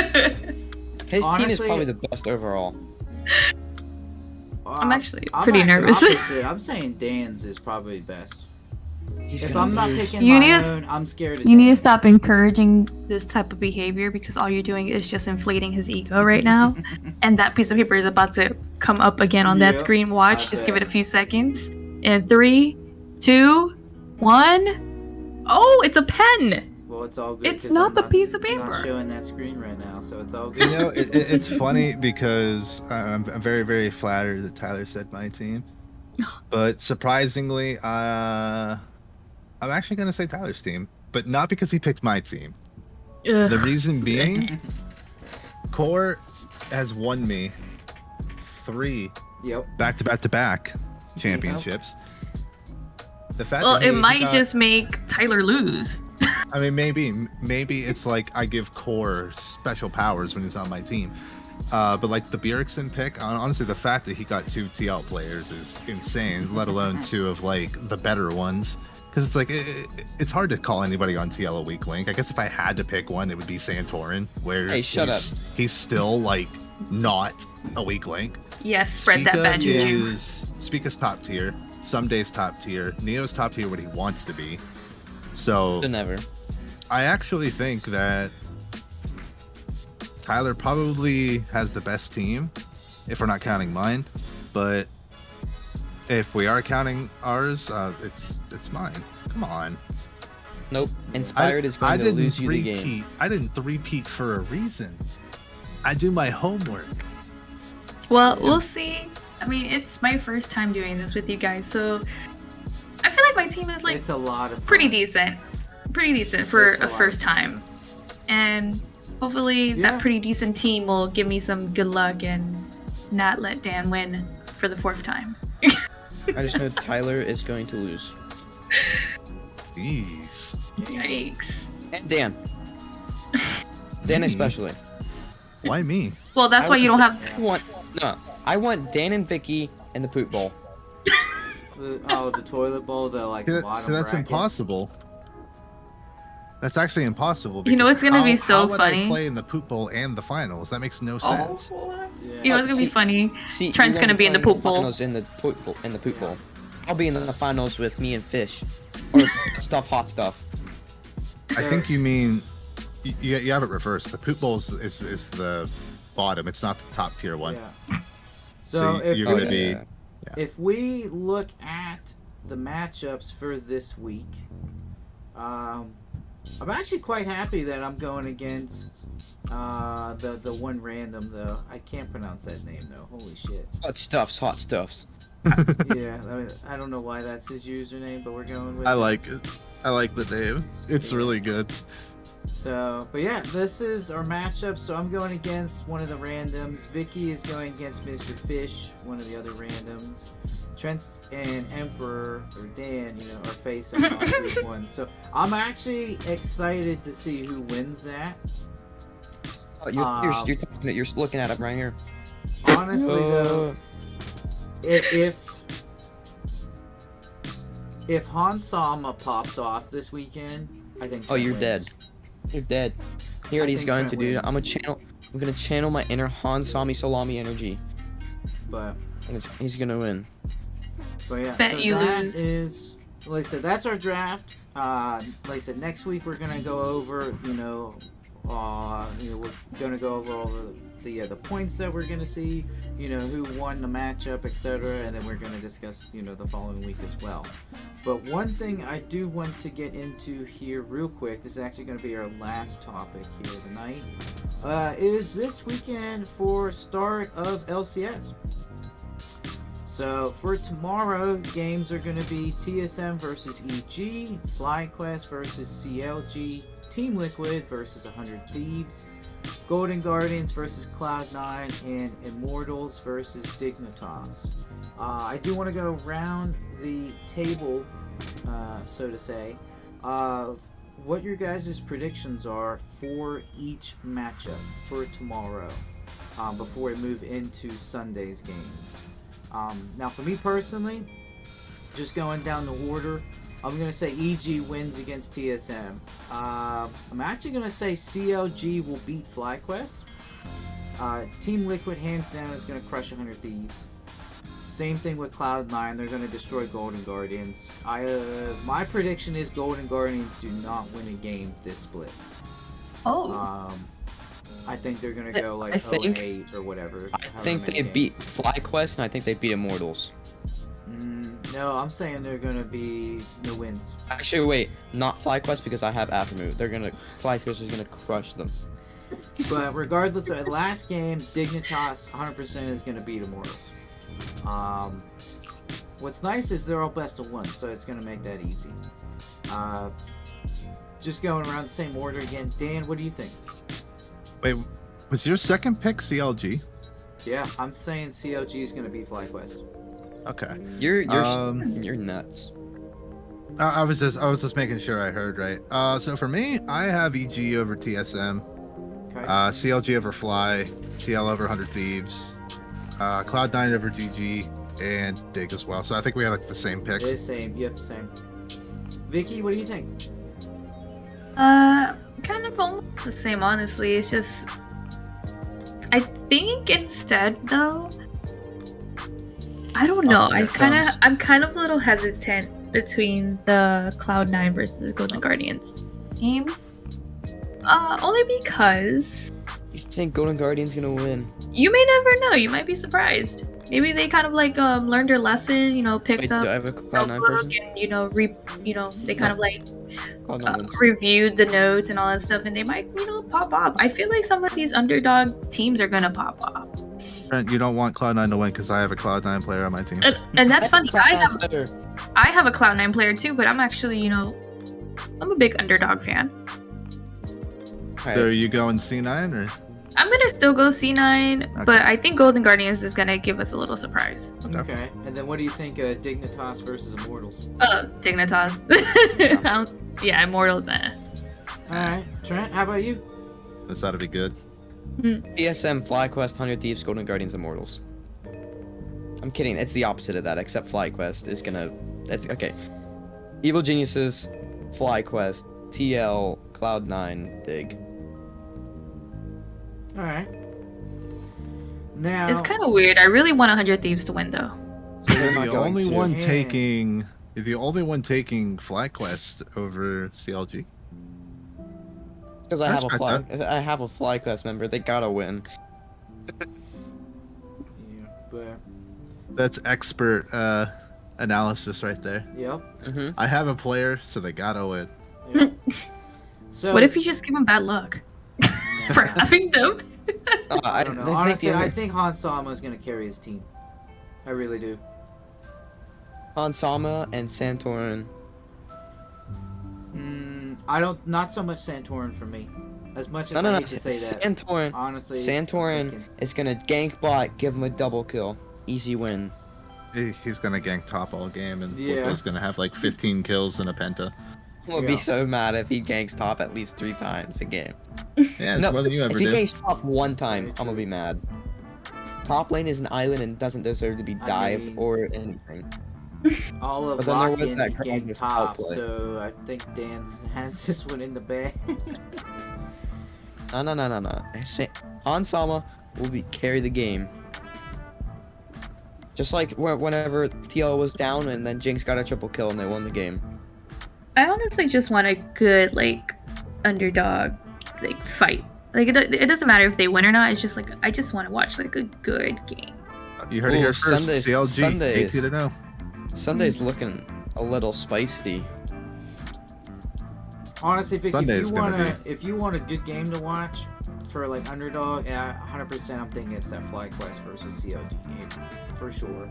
team is Honestly- probably the best overall. I'm actually I'm pretty actually nervous. opposite. I'm saying Dan's is probably best. He's If gonna I'm not lose. picking You my need to- own, I'm scared of You need to Dan. stop encouraging this type of behavior because all you're doing is just inflating his ego right now. And that piece of paper is about to come up again on that Yep, screen. Watch. I Just give it a bet. few seconds. In 3, 2, 1. Oh, it's a pen. Well, it's all good. It's 'cause not I'm the piece of Not paper. showing that screen right now, so it's all You good. know, it's funny because I'm very, very flattered that Tyler said my team. But surprisingly, I'm actually going to say Tyler's team, but not because he picked my team. Ugh. The reason being, Core has won me 3 Yep. back-to-back-to-back championships. The fact Well, that it he might got- just make Tyler lose. I mean, maybe it's like I give Core special powers when he's on my team. But like the Bjergsen pick, honestly, the fact that he got 2 TL players is insane, let alone 2 of like the better ones. Because it's like, it's hard to call anybody on TL a weak link. I guess if I had to pick one, it would be Santorin, where Hey, shut up. he's still like not a weak link. Yes, spread that bad juju. Spica's top tier, some days top tier, Neo's top tier what he wants to be. So To never. I actually think that Tyler probably has the best team, if we're not counting mine. But if we are counting ours, it's mine. Come on. Nope. Inspired is going to lose you the game. I didn't three-peat for a reason. I do my homework. Well, we'll see. I mean, it's my first time doing this with you guys, so I feel like my team is like It's a lot of fun. pretty decent for It's a a lot. first time, and hopefully Yeah. that pretty decent team will give me some good luck and not let Dan win for the 4th time. I just know Tyler is going to lose. Jeez. Yikes. And Dan. Dan especially. Why me? Well, that's why you don't have. I want Dan and Vicky in the poop bowl. The toilet bowl, the like See, bottom that's bracket. impossible. That's actually impossible. You know because what's gonna be how so would funny? I play in the poop bowl and the finals? That makes no sense. Yeah. You know what's gonna be See- funny? See, Trent's you gonna won't be in the play poop bowl. Finals in the poop bowl. I'll be in the finals with me and Fish, or hot stuff. I think you mean you have it reversed. The poop bowl is the bottom. It's not the top tier one. Yeah. So So if you're gonna we, be if we look at the matchups for this week, I'm actually quite happy that I'm going against the one random though. I can't pronounce that name though. Holy shit. Hot stuffs. Yeah, I don't know why that's his username, but we're going with I it. like it. I like the name. It's Yeah. really good. So, but yeah, this is our matchup. So I'm going against one of the randoms. Vicky is going against Mr. Fish, one of the other randoms. Trent and Emperor, or Dan, are facing on week 1. So I'm actually excited to see who wins that. Oh, you're looking at it right here. Honestly, though, if Hansama pops off this weekend, I think. Oh, Trent you're wins. dead. You're dead. Here what he's think going Trent to do. wins. I'm gonna channel my inner Han Sami Salami energy, But and he's gonna win. yeah, Bet so you that lose. is, like I said, that's our draft. Like I said, next week we're gonna go over, we're gonna go over all the points that we're gonna see, who won the matchup, etc., and then we're gonna discuss, the following week as well. But one thing I do want to get into here real quick, this is actually gonna be our last topic here tonight, is this weekend for start of LCS. So for tomorrow, games are going to be TSM versus EG, FlyQuest versus CLG, Team Liquid versus 100 Thieves, Golden Guardians versus Cloud9, and Immortals versus Dignitas. I do want to go around the table, so to say, of what your guys' predictions are for each matchup for tomorrow, before we move into Sunday's games. Now, for me personally, just going down the order, I'm going to say EG wins against TSM. I'm actually going to say CLG will beat FlyQuest. Team Liquid, hands down, is going to crush 100 Thieves. Same thing with Cloud9. They're going to destroy Golden Guardians. My prediction is Golden Guardians do not win a game this split. Oh. I think they're going to go like I think- 0-8 or whatever. I think they beat FlyQuest, and I think they beat Immortals. No, I'm saying they're going to be no wins. Actually, wait, not FlyQuest because I have Aftermove. FlyQuest is gonna crush them. But regardless of the last game, Dignitas 100% is going to beat Immortals. What's nice is they're all best of 1, so it's going to make that easy. Just going around the same order again. Dan, what do you think? Wait, was your second pick CLG? Yeah, I'm saying CLG is going to beat FlyQuest. Okay. You're Um, you're nuts. I was just making sure I heard right. So for me, I have EG over TSM, Okay. CLG over Fly, TL over 100 Thieves, Cloud9 over GG, and Dig as well. So I think we have like the same picks. It's same. Yep, same. Vicky, what do you think? Kind of almost the same, honestly. It's just, I think instead though, I don't know. here it comes. I'm kind of a little hesitant between the Cloud9 versus Golden Guardians game. Only because think Golden Guardian's gonna win. You may never know. You might be surprised. Maybe they kind of like learned their lesson. You know, Wait, picked do up I have a Cloud9 notebook person? and they kind of like Cloud9 wins. reviewed the notes and all that stuff, and they might pop off. I feel like some of these underdog teams are gonna pop off, Trent, you don't want Cloud9 to win because I have a Cloud9 player on my team. and that's funny. Cloud9 better. I have a Cloud9 player too, but I'm actually I'm a big underdog fan. Alright. So are you going C9 or? I'm gonna still go C9, Okay. but I think Golden Guardians is gonna give us a little surprise. Okay. And then what do you think of Dignitas versus Immortals? Dignitas. Yeah, Immortals. All right, Trent, how about you? This ought to be good. TSM, FlyQuest, 100 Thieves, Golden Guardians, Immortals. I'm kidding. It's the opposite of that, except FlyQuest is gonna. That's okay. Evil Geniuses, FlyQuest, TL, Cloud9, Dig. All right. Now It's kind of weird. I really want 100 Thieves to win, though. So They're you're not the going only to. one Yeah. taking. You're the only one taking FlyQuest over CLG. Because I have a FlyQuest member. They gotta win. yeah, but That's expert analysis right there. yep. Mm-hmm. I have a player, so they gotta win. Yep. So What if you just give them bad luck for having them? I don't know. Honestly, I think Han Sama is going to carry his team. I really do. Han Sama and Santorin. I don't. Not so much Santorin for me. As much as No. I hate to say that. Santorin. Honestly, Santorin I'm thinking- is gonna gank bot, give him a double kill. Easy win. He's gonna gank top all game, and Yeah. He's gonna have like 15 kills and a penta. I'm gonna Yeah. be so mad if he ganks top at least 3 times a game. Yeah, it's No, more than you ever If he do. ganks top 1 time, Very I'm gonna true. be mad. Top lane is an island and doesn't deserve to be I dived mean- or anything. all of But then there was Lock-in that gang Krampus top, outplay. so I think Dan has this one in the bag. No. Han Sama will carry the game. Just like whenever TL was down and then Jinx got a triple kill and they won the game. I honestly just want a good underdog fight. It doesn't matter if they win or not. It's just I just want to watch a good game. You heard it Ooh, here first. Sundays- CLG, Sundays. 18-0. Sunday's looking a little spicy. Honestly, if Sunday's you gonna want if you want a good game to watch for underdog, yeah, 100%. I'm thinking it's that FlyQuest versus CLG game for sure.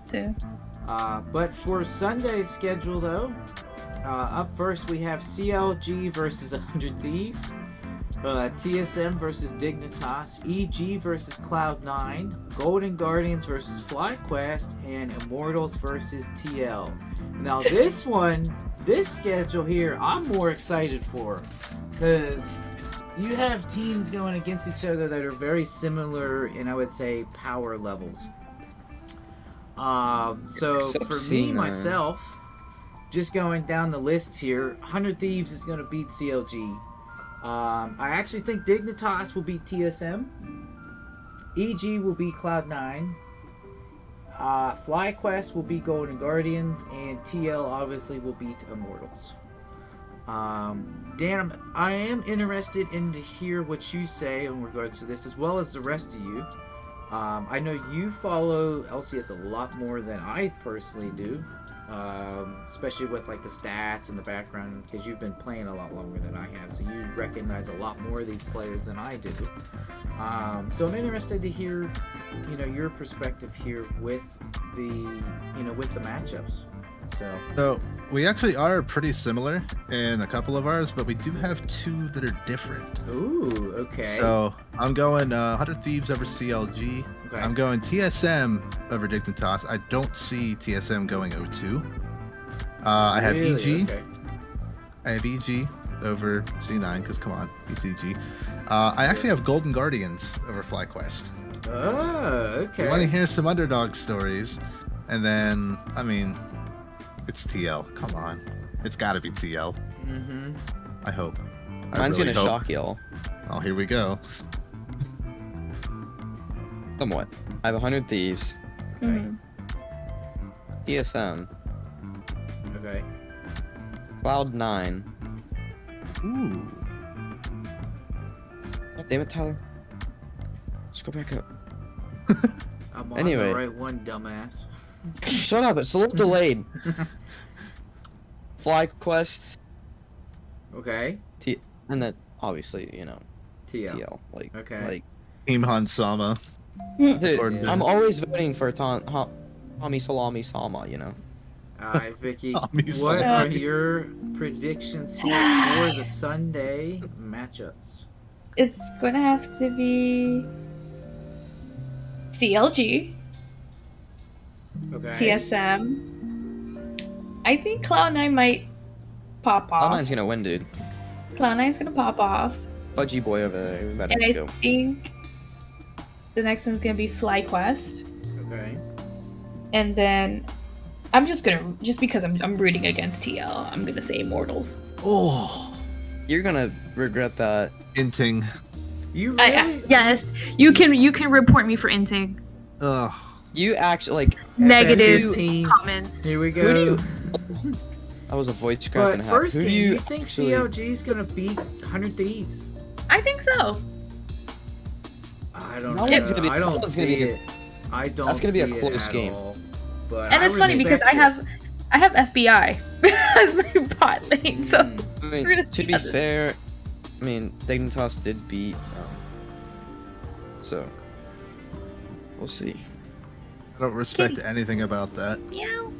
So But for Sunday's schedule though, up first we have CLG versus 100 Thieves, TSM versus Dignitas, EG versus Cloud9, Golden Guardians versus FlyQuest, and Immortals versus TL. Now this schedule here, I'm more excited for, because you have teams going against each other that are very similar in, I would say, power levels. So Except for me, C9. myself, just going down the list here, 100 Thieves is going to beat CLG. I actually think Dignitas will beat TSM. EG will beat Cloud9. FlyQuest will beat Golden Guardians, and TL obviously will beat Immortals. Dan, I am interested in to hear what you say in regards to this, as well as the rest of you. I know you follow LCS a lot more than I personally do, especially with the stats and the background, because you've been playing a lot longer than I have, so you recognize a lot more of these players than I do. So I'm interested to hear, your perspective here with the matchups. So we actually are pretty similar in a couple of ours, but we do have 2 that are different. Ooh, okay. So I'm going 100 Thieves over CLG. Okay. I'm going TSM over Dignitas. I don't see TSM going 0-2. I have Really? EG. Okay. I have EG over C9, because come on, it's EG. I actually have Golden Guardians over FlyQuest. Oh, okay. You want to hear some underdog stories, and then, it's TL. Come on. It's got to be TL. Mm-hmm. I hope. I Mine's really gonna hope. shock y'all. Oh, here we go. Somewhat. I have 100 Thieves. mhm. TSM. Okay. Cloud9. Ooh. Damn it, Tyler. Let's go back up. I'm on Anyway. the right one, dumbass. Shut up, it's a little delayed. FlyQuest, Okay. and then obviously, TL. TL. Okay. Like, Team Hansama. dude, Gordon. I'm always voting for Tommy Salami Sama, Alright, Vicky. Tommy What Salami. are your predictions here for the Sunday matchups? It's gonna have to be CLG, Okay. TSM. I think Cloud9 might pop off. Cloud9's gonna win, dude. Cloud9's gonna pop off. Budgie boy over there, we better And I go. think the next one's gonna be FlyQuest. Okay. And then I'm just because I'm rooting against TL, I'm gonna say Immortals. Oh, You're gonna regret that. Inting. You really? Yes, you can report me for inting. Ugh. You actually, like, Negative FF15. comments. Here we Who go. do you- that was a voice crack But and a half. first Who game, do you think actually- CLG's gonna beat 100 Thieves? I think so. I don't That know. one's gonna be- I that don't one's see gonna be- it. I don't that's gonna be a see it close at game. all. But And it's funny because I have FBI as my bot lane, so Mm. I mean, We're gonna to see be how this- fair, I mean, Dignitas did beat. So, we'll see. I don't respect anything about that. meow.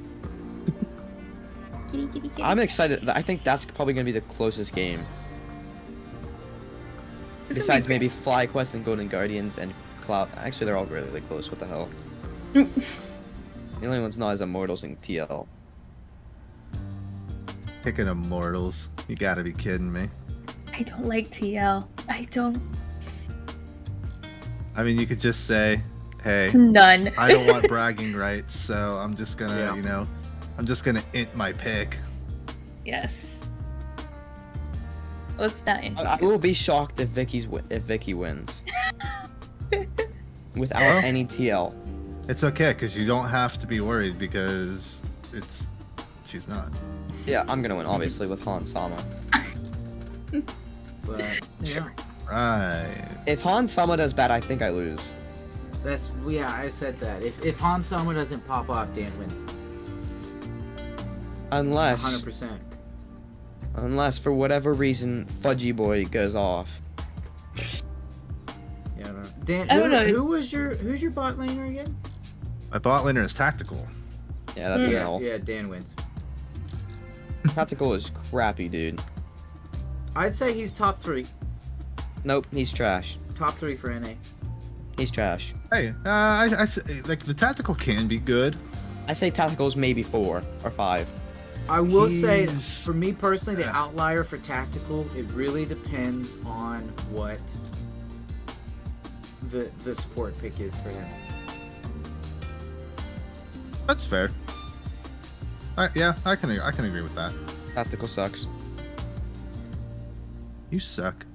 Kitty, kitty, kitty. I'm excited. I think that's probably gonna be the closest game. It's gonna Besides be maybe FlyQuest and Golden Guardians and Cloud. Actually, they're all really close. What the hell? great. The only one's not as Immortals and TL. Picking Immortals. You gotta be kidding me. I don't like TL. I don't. I mean, you could just say, hey, None. I don't want bragging rights, so I'm just gonna, Yeah. I'm just gonna int my pick. Yes. Let's not end. I will be shocked if Vicky wins without Well. any TL. It's okay, because you don't have to be worried because she's not. Yeah, I'm gonna win obviously with Han Sama. But yeah, Right. If Han Sama does bad, I think I lose. I said that. If Han Sama doesn't pop off, Dan wins. Unless 100%. for whatever reason Fudgy Boy goes off. Yeah. I don't know. Dan, I don't know. who's your bot laner again? My bot laner is tactical. Yeah, that's an Yeah, L. yeah, Dan wins. Tactical is crappy, dude. I'd say he's top 3. Nope, he's trash. Top 3 for NA. He's trash. Hey, like the tactical can be good. I say tactical's maybe 4 or 5. I will say, He's- for me personally, the Yeah. outlier for tactical, it really depends on what the support pick is for him. That's fair. Yeah, I can agree with that. Tactical sucks. You suck.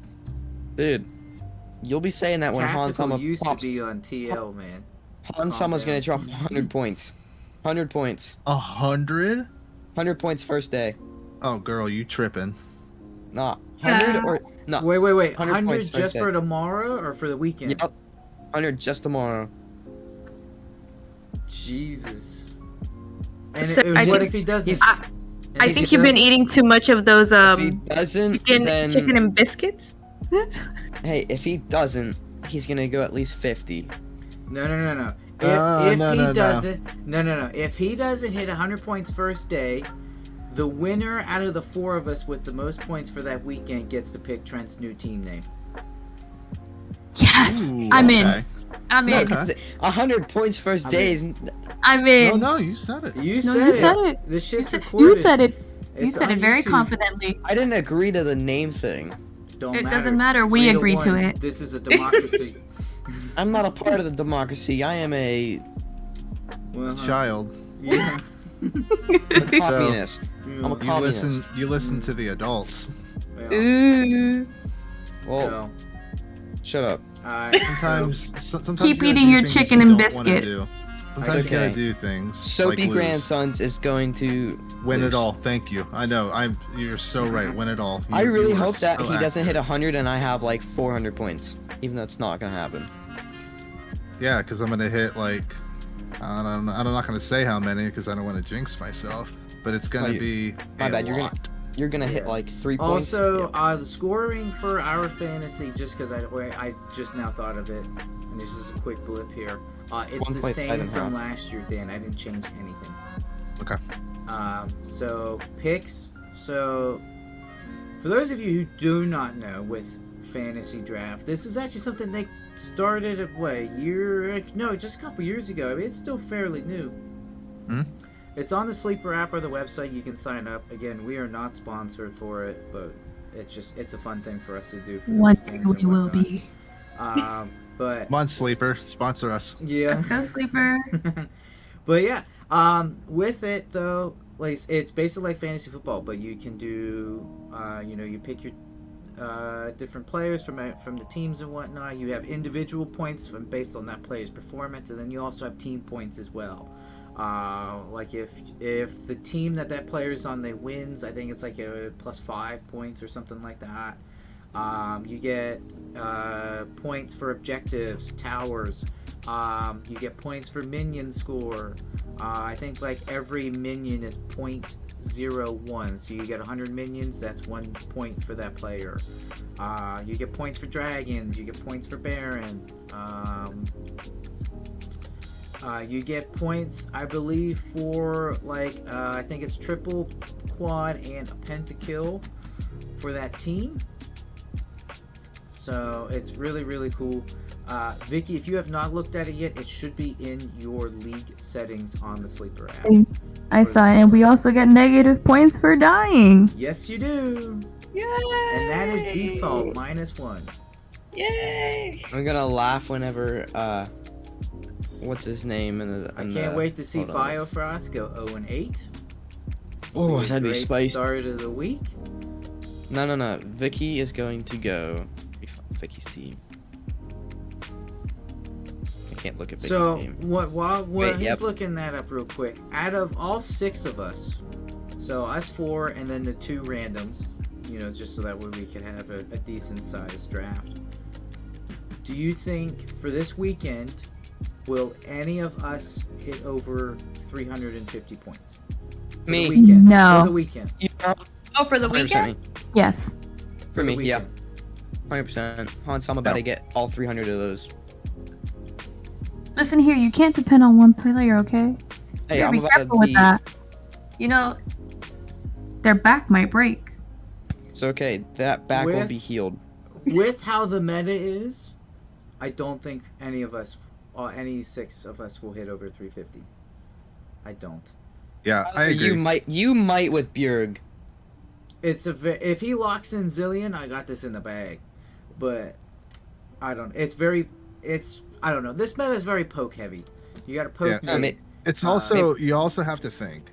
Dude, you'll be saying that when Han Tactical Sama used pops. to be on TL, man. Han Sama's down. gonna drop 100 points. 100 points. 100? 100 points first day. Oh, girl, you tripping? Nah, 100 Yeah. or no. Wait. 100 100 points just first for day. tomorrow or for the weekend? Yep. 100 just tomorrow. Jesus. And So, I what think- if he doesn't? he's- And I if think he you've been doesn't? eating too much of those If he doesn't, then chicken and biscuits. hey, if he doesn't, he's gonna go at least 50. No. If No, he no. doesn't, no. If he doesn't hit 100 points first day, the winner out of the 4 of us with the most points for that weekend gets to pick Trent's new team name. Yes, Ooh, I'm okay. in. I'm No, in. Okay. 100 points first I day mean- is. I'm in. No, you said it. You No, said you it. said it. This shit's You recorded. said it. You It's said on it very YouTube. confidently. I didn't agree to the name thing. Don't It matter. doesn't matter, we 3 agreed to 1. it. This is a democracy. I'm not a part of the democracy. I am a Well, Child. Yeah. communist. I'm a You communist. listen to the adults. Well, Ooh. Well, so, shut up. Sometimes Keep you gotta eating do your things chicken you and don't wanna biscuit. do. Sometimes you gotta Okay. do things. Soapy like lose. Grandsons is going to Win lose. it all. Thank you. I know. You're so right. Win it all. I You really are hope that so he doesn't hit accurate. 100 and I have like 400 points, even though it's not gonna happen. Yeah, because I'm gonna hit like I'm not gonna say how many because I don't want to jinx myself, but it's gonna you- be my a bad, lot. You're gonna hit Yeah. like 3 points. Also, Yeah. the scoring for our fantasy, just because I just now thought of it, and this is a quick blip here. It's the 1.5 same and from half. last year, Dan. I didn't change anything. Okay. So picks. So for those of you who do not know, with fantasy draft, this is actually something they started at just a couple years ago. I mean, it's still fairly new. Mhm. It's on the Sleeper app or the website. You can sign up. Again, we are not sponsored for it, but it's a fun thing for us to do for the One day weekends and we will whatnot. be. But Come on, Sleeper, sponsor us. yeah. Let's go, sleeper. But yeah, with it though, like it's basically like fantasy football, but you can do, you pick your different players from the teams and whatnot. You have individual points based on that player's performance, and then you also have team points as well. Like if the team that player's on they wins, I think it's like a +5 points or something like that. You get points for objectives, towers. You get points for minion score. I think like every minion is 0.01, so you get 100 minions. That's 1 point for that player. You get points for dragons. You get points for baron. You get points, I believe, for like I think it's triple, quad, and a pentakill for that team. So it's really, really cool. Vicky, if you have not looked at it yet, it should be in your league settings on the Sleeper app. I saw it, and we also get negative points for dying. Yes, you do. Yay! And that is default -1. Yay! I'm gonna laugh whenever what's his name I can't wait to see Biofrost go 0-8. Oh, that'd be Great spicy. start of the week. No. Vicky is going to go. Vicky's team. I can't look at Vicky's So team. while Wait, he's yep. looking that up real quick, out of all 6 of us, so us 4 and then the 2 randoms, just so that way we can have a decent sized draft. Do you think for this weekend will any of us hit over 350 points? For Me. The weekend. No. For the weekend. Oh, for the 100% weekend? me. Yes. For me, the yeah. weekend. 100%. Hans, I'm about to get all 300 of those. Listen here, you can't depend on one player, okay? Hey, You I'm gotta be about careful to with be. that. Their back might break. It's okay. That back will With- be healed. With how the meta is, I don't think any 6 of us will hit over 350. I don't. Yeah, I agree. You might with Bjerg. If he locks in Zillion, I got this in the bag. But I don't. I don't know. This meta is very poke heavy. You got to poke. Yeah, me. It's Uh, also you also have to think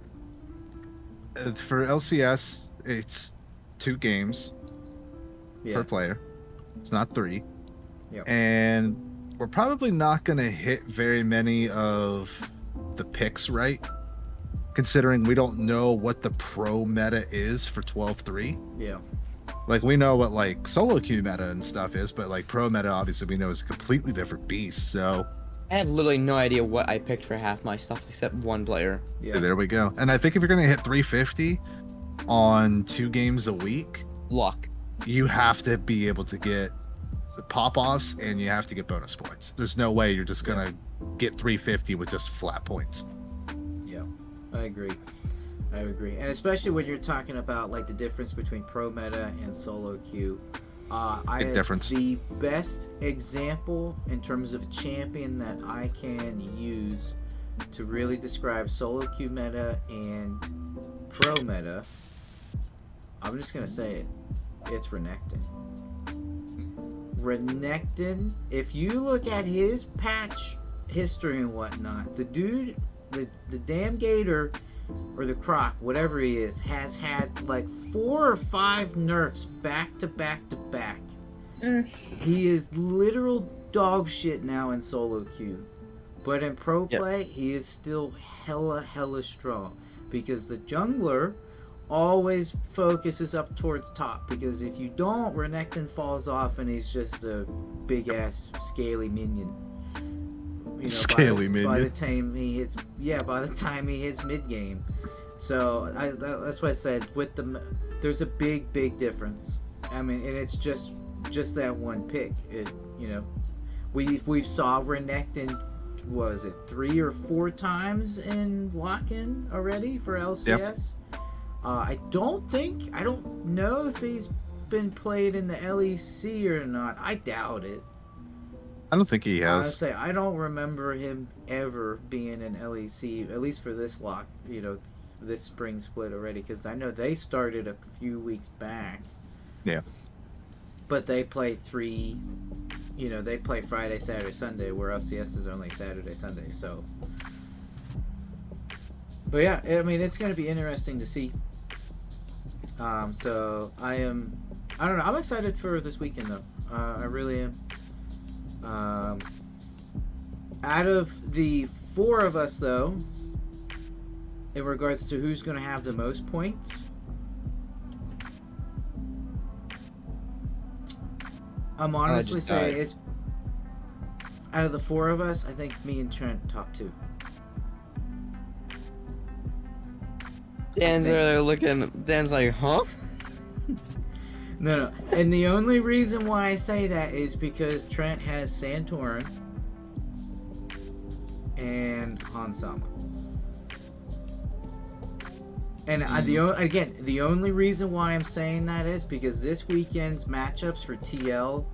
for LCS, it's 2 games Yeah. per player. It's not 3. Yep. And we're probably not going to hit very many of the picks right, considering we don't know what the pro meta is for 12-3. Yeah. Like, we know what like solo queue meta and stuff is, but like pro meta, obviously we know is a completely different beast. So I have literally no idea what I picked for half my stuff except one player. Yeah. there we go. And I think if you're going to hit 350 on 2 games a week, Luck. you have to be able to get the pop-offs and you have to get bonus points. There's no way you're just gonna get 350 with just flat points. Yeah. I agree. And especially when you're talking about like the difference between pro meta and solo queue. Big difference. The best example in terms of a champion that I can use to really describe solo queue meta and pro meta, I'm just gonna say it. It's Renekton. Renekton, if you look at his patch history and whatnot, the dude, the damn gator, or the croc, whatever he is, has had like 4 or 5 nerfs back to back to back. He is literal dog shit now in solo queue. But in pro play, he is still hella strong. Because the jungler always focuses up towards top. Because if you don't, Renekton falls off and he's just a big ass scaly minion. You know, Scaly by the minion. time he hits, by the time he hits mid game. So that's why I said there's a big difference. I mean, and it's just that one pick. We've saw Renekton, was it 3 or 4 times in lock-in already for LCS? Yep. I don't know if he's been played in the LEC or not. I doubt it. I don't think he has. Honestly, I don't remember him ever being in LEC, at least for this lock, this spring split already, because I know they started a few weeks back. Yeah. But they play they play Friday, Saturday, Sunday, where LCS is only Saturday, Sunday, so. But yeah, I mean, it's going to be interesting to see. So I don't know, I'm excited for this weekend, though. I really am. Out of the 4 of us, though, in regards to who's going to have the most points, I'm honestly saying it's out of the 4 of us, I think me and Trent top 2. Dan's like, huh? No. And the only reason why I say that is because Trent has Santorin and Hansama. And the only reason why I'm saying that is because this weekend's matchups for TL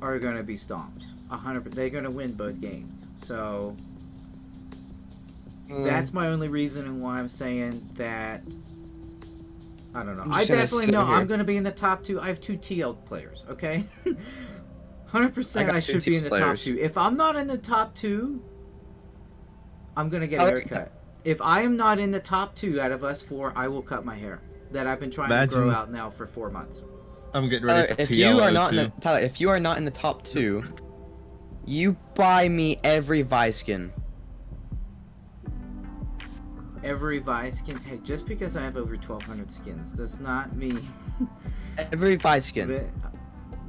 are going to be stomped. 100%. They're going to win both games. So that's my only reason why I'm saying that. I don't know. I definitely know I'm going to be in the top 2. I have 2 TL players, okay? 100% I should be in the top 2. If I'm not in the top 2, I'm going to get a haircut. If I am not in the top 2 out of us 4, I will cut my hair that I've been trying to grow out now for 4 months. I'm getting ready for if TL. If you are not in the top 2, you buy me every Viskin. Every Vi skin. Hey, just because I have over 1,200 skins does not mean. Every Vi skin.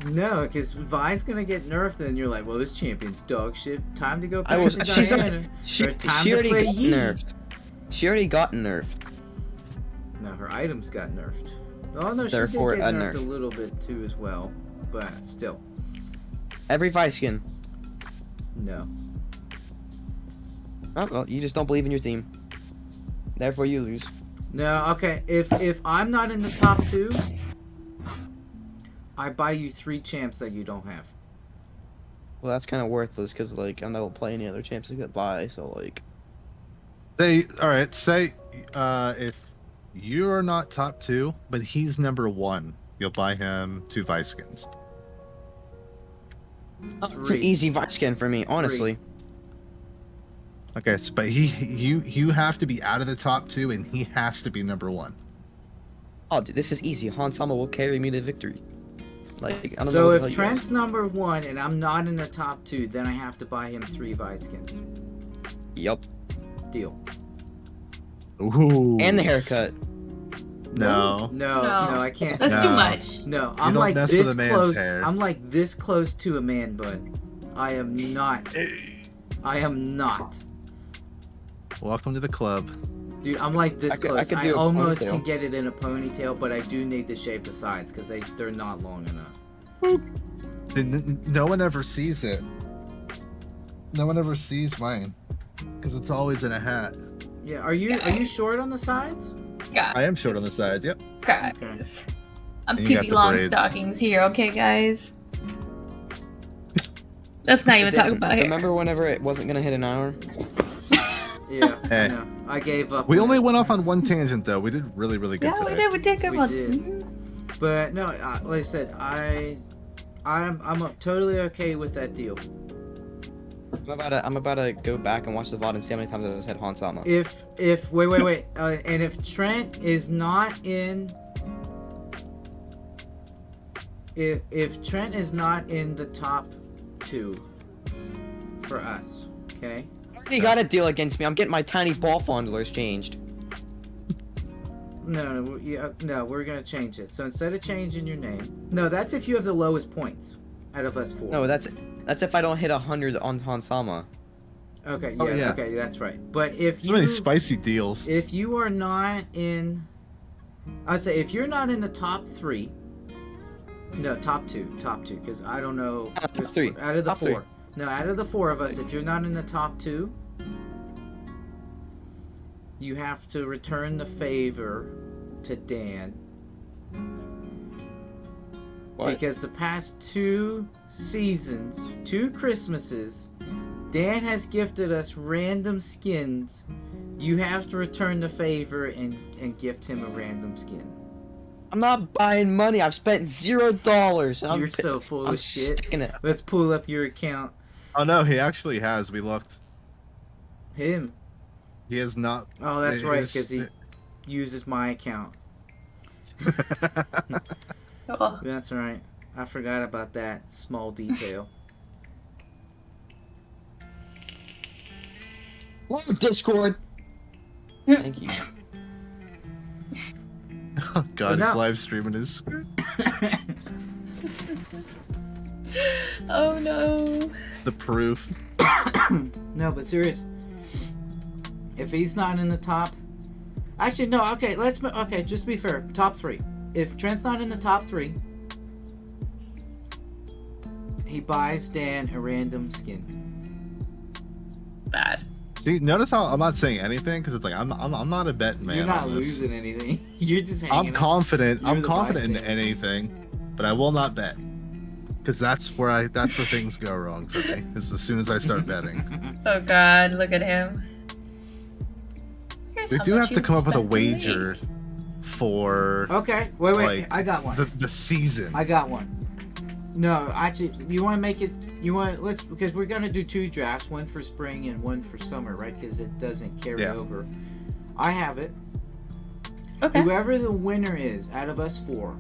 No, because Vi's gonna get nerfed, and you're like, well, this champion's dog shit. Time to go back to Diana. She already got nerfed. She already got nerfed. No, her items got nerfed. Oh no, she Therefore, did get nerfed a little bit too as well, but still. Every Vi skin. No. Oh well, you just don't believe in your team. Therefore, you lose. No, okay. If I'm not in the top 2, I buy you 3 champs that you don't have. Well, that's kind of worthless because like I'm not gonna play any other champs to get by. So like. Alright. Say, if you're not top 2, but he's number 1, you'll buy him 2 Vi skins. It's an easy Vi skin for me, honestly. 3. Okay, so, but you have to be out of the top 2, and he has to be number 1. Oh, dude, this is easy. Hansama will carry me to victory. Like, I don't know. So if Trent's number 1 and I'm not in the top 2, then I have to buy him 3 Vi skins. Yup. Deal. Ooh. And the haircut. No, I can't. That's too much. No, I'm like mess this with a man's close. hair. I'm like this close to a man bun. I am not. I am not. Welcome to the club. Dude, I'm like this close. I almost ponytail. can get it in a ponytail, but I do need to shave the sides because they're not long enough. No one ever sees it. No one ever sees mine because it's always in a hat. Yeah, are you short on the sides? Guys. I am short on the sides. Yep. Guys. I'm And you got Pippi the braids. Longstockings here, okay, guys? Let's not even talk about it. Remember whenever it wasn't gonna hit an hour? Yeah, Hey. I know. I gave up. We on only it. went off on one tangent though. We did really good Yeah, today. we did good We one. did. Mhm. But no, like I said, I'm totally okay with that deal. I'm about to go back and watch the VOD and see how many times I said Hansama. If wait, and if Trent is not in, if Trent is not in the top 2 for us, okay? You got a deal against me. I'm getting my tiny ball fondlers changed. No, we're gonna change it. So instead of changing your name, no, that's if you have the lowest points out of us 4. No, that's if I don't hit 100 on Hansama. Okay, yeah, Oh, yeah. okay, that's right. But if So many you spicy deals. if you are not in, I'd say if you're not in the top 3, no, top two, because I don't know. There's 3. out of the Top 4. three. No, out of the 4 of us, if you're not in the top 2, you have to return the favor to Dan. What? Because the past 2 seasons, 2 Christmases, Dan has gifted us random skins. You have to return the favor and gift him a random skin. I'm not buying money. I've spent $0. You're so full I'm of shit. sticking it. Let's pull up your account. Oh no, he actually has. We looked. Him. He has not. Oh, that's right, his- because he uses my account. Oh, That's right. I forgot about that small detail. Hello, Discord. Hmm. Thank you. Oh God, No. he's live streaming his. oh no. The proof. No, but serious. If he's not in the top, actually no. Okay, okay. Just to be fair, top 3. If Trent's not in the top 3, he buys Dan a random skin. Bad. See, notice how I'm not saying anything because it's like I'm not a bet man. You're not on this. losing anything. You're just hanging. I'm confident. You're I'm the confident in bystander. anything, but I will not bet because that's where things go wrong for me. Is as soon as I start betting. Oh god, look at him. Here's We how do much have to you come up with a spent to me. wager for Okay, wait. Like, I got one. the season. I got one. No, actually, you want to make it. Let's because we're gonna do 2 drafts, one for spring and one for summer, right? Because it doesn't carry Yeah. over. I have it. Okay. Whoever the winner is out of us 4,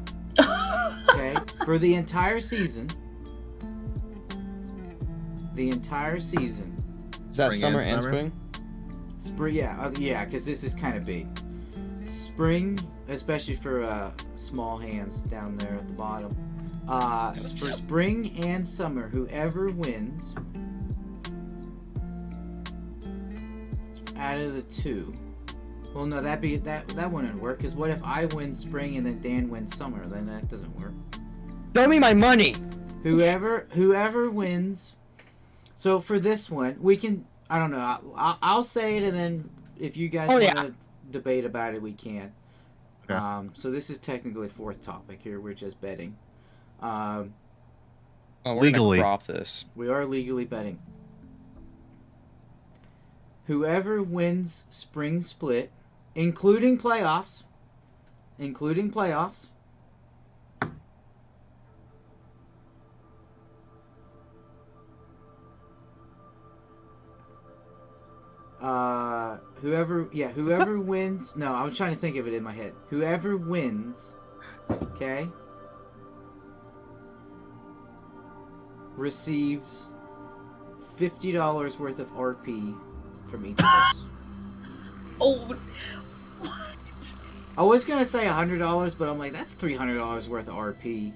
okay, for the entire season. The entire season. Is that Spring summer and and summer? spring? Spring, yeah, because this is kind of big. Spring, especially for small hands down there at the bottom. For spring and summer, whoever wins out of the 2. Well, no, that wouldn't work. Because what if I win spring and then Dan wins summer? Then that doesn't work. Show me my money. Whoever wins. So for this one, we can. I don't know. I'll say it, and then if you guys want to debate about it, we can. Okay. So this is technically 4th topic here. We're just betting. Oh, we're Legally. gonna crop this. We are legally betting. Whoever wins spring split, including playoffs, whoever wins. No, I was trying to think of it in my head. Whoever wins, okay, receives $50 worth of RP from each of us. Oh. I was gonna say $100, but I'm like, that's $300 worth of RP,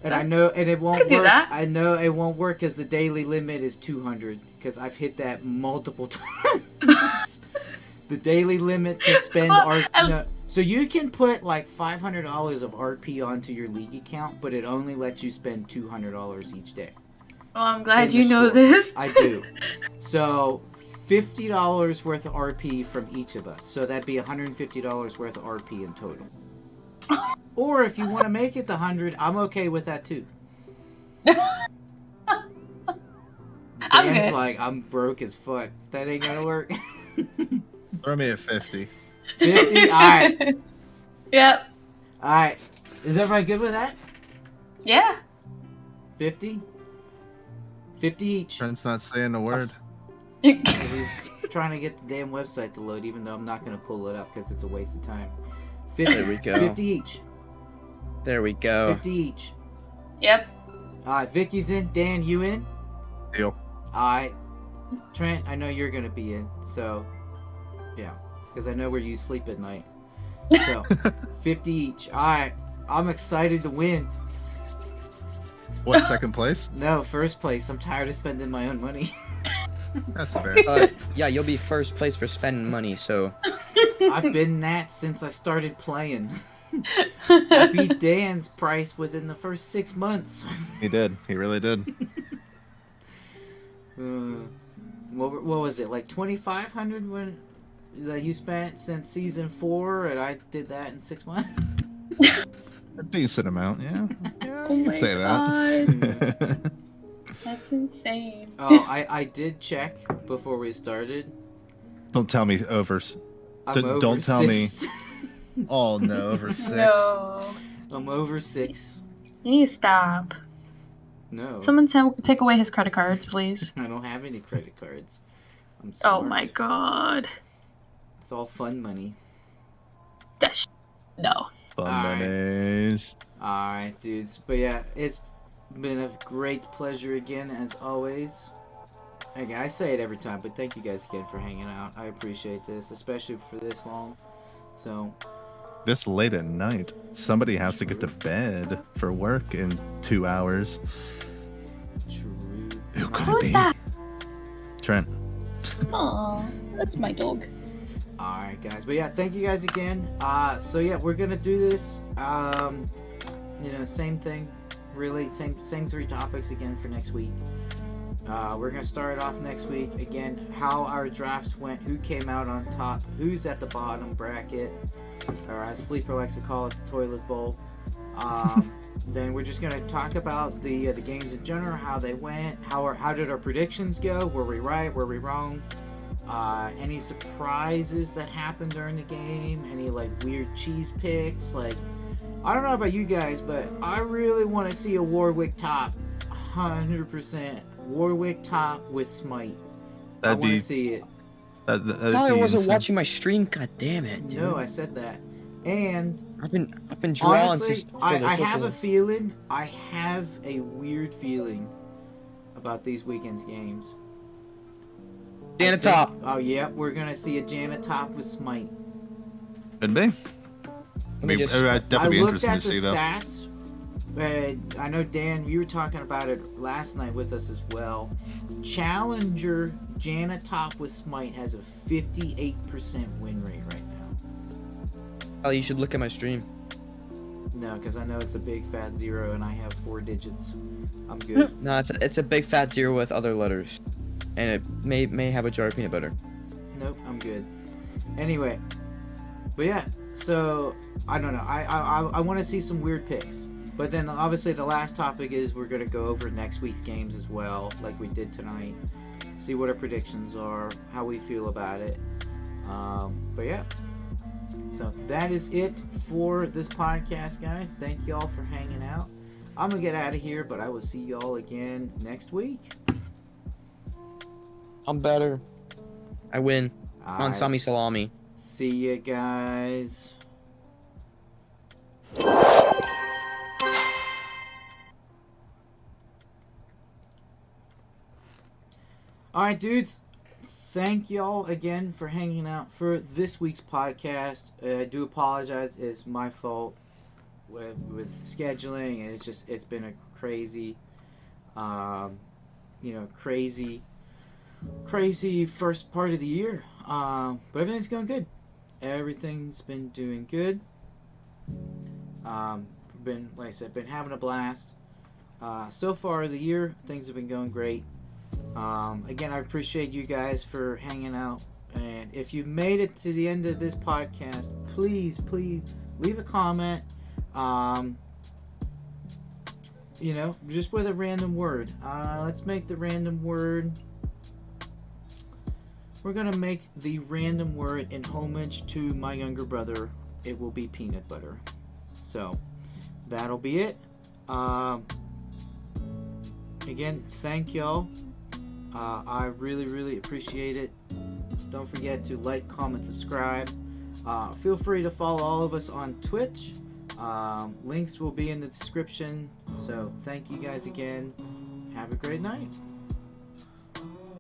and I know, and it won't I could do work. that. I know it won't work because the daily limit is 200. Because I've hit that multiple times. The daily limit to spend no, so you can put like $500 of RP onto your league account, but it only lets you spend $200 each day. Oh, I'm glad in you the know store. this. I do. So $50 worth of RP from each of us. So that'd be $150 worth of RP in total. Or if you want to make it the 100, I'm okay with that too. I'm Dan's good. like, I'm broke as fuck. That ain't gonna work. Throw me at 50. 50? Alright. Yep. Alright. Is everybody good with that? Yeah. 50? 50 each. Trent's not saying a word. He's trying to get the damn website to load, even though I'm not gonna pull it up because it's a waste of time. 50, There we go. 50 each. There we go. 50 each. Yep. Alright, Vicky's in. Dan, you in? Deal. Alright. Trent, I know you're gonna be in, so yeah. Because I know where you sleep at night. So 50 each. Alright. I'm excited to win. What, second place? No, first place. I'm tired of spending my own money. That's fair. Yeah, you'll be first place for spending money, so I've been that since I started playing. I beat Dan's price within the first 6 months. He did. He really did. What was it, like 2,500 when that you spent since season 4, and I did that in 6 months? A decent amount, yeah. Yeah, Oh you my could say that. That's insane. Oh, I did check before we started. Don't tell me over. I'm over Don't tell me. 6. Oh no, over 6. No. I'm over 6. You need to stop. No. Someone take away his credit cards, please. I don't have any credit cards. I'm smart. Oh my god. It's all fun money. No. Fun Alright. monies. Alright, dudes. But yeah, it's been a great pleasure again, as always. Again, I say it every time, but thank you guys again for hanging out. I appreciate this, especially for this long. So, This late at night, somebody has to get to bed for work in 2 hours. true. Who could it Who's be? that? Trent. Aw, that's my dog. Alright, guys. But yeah, thank you guys again. So yeah, we're gonna do this. Same thing. Really, same 3 topics again for next week. We're gonna start off next week again. How our drafts went, who came out on top, who's at the bottom bracket, or as Sleeper likes to call it, the toilet bowl. Then we're just gonna talk about the games in general, how they went, how did our predictions go? Were we right? Were we wrong? Any surprises that happened during the game? Any like weird cheese picks? Like, I don't know about you guys, but I really want to see a Warwick top, 100%. Warwick top with Smite. I That'd want be. to see it. That'd Tyler be wasn't insane. watching my stream. God damn it! Dude. No, I said that. And I've been drawn honestly, to. I have a feeling. I have a weird feeling about these weekend's games. Janet top. Oh yeah, we're gonna see a Janet top with Smite. Could be. Let me just. I'd I definitely be looked interested at to the see though. stats. I know Dan, you were talking about it last night with us as well. Challenger Janet top with Smite has a 58% win rate right now. Oh, you should look at my stream. No, because I know it's a big fat 0 and I have 4 digits. I'm good. No, it's a big fat 0 with other letters, and it may have a jar of peanut butter. Nope, I'm good. Anyway, but yeah, so I don't know. I want to see some weird picks. But then obviously the last topic is we're gonna go over next week's games as well, like we did tonight. See what our predictions are, how we feel about it. But yeah. So that is it for this podcast, guys. Thank y'all for hanging out. I'm gonna get out of here, but I will see y'all again next week. I'm better. I win. On Sami Alright, Salami. See ya, guys. Alright, dudes. Thank y'all again for hanging out for this week's podcast. I do apologize. It's my fault with scheduling, and it's been a crazy, crazy first part of the year. But everything's going good. Everything's been doing good. Been, like I said, been having a blast. So far the year, things have been going great. Again, I appreciate you guys for hanging out. And if you made it to the end of this podcast, please leave a comment. Just with a random word. Let's make the random word. We're gonna make the random word in homage to my younger brother. It will be peanut butter. So that'll be it. Again, thank y'all. I really appreciate it. Don't forget to like, comment, subscribe. Feel free to follow all of us on Twitch. Links will be in the description. So thank you guys again. Have a great night.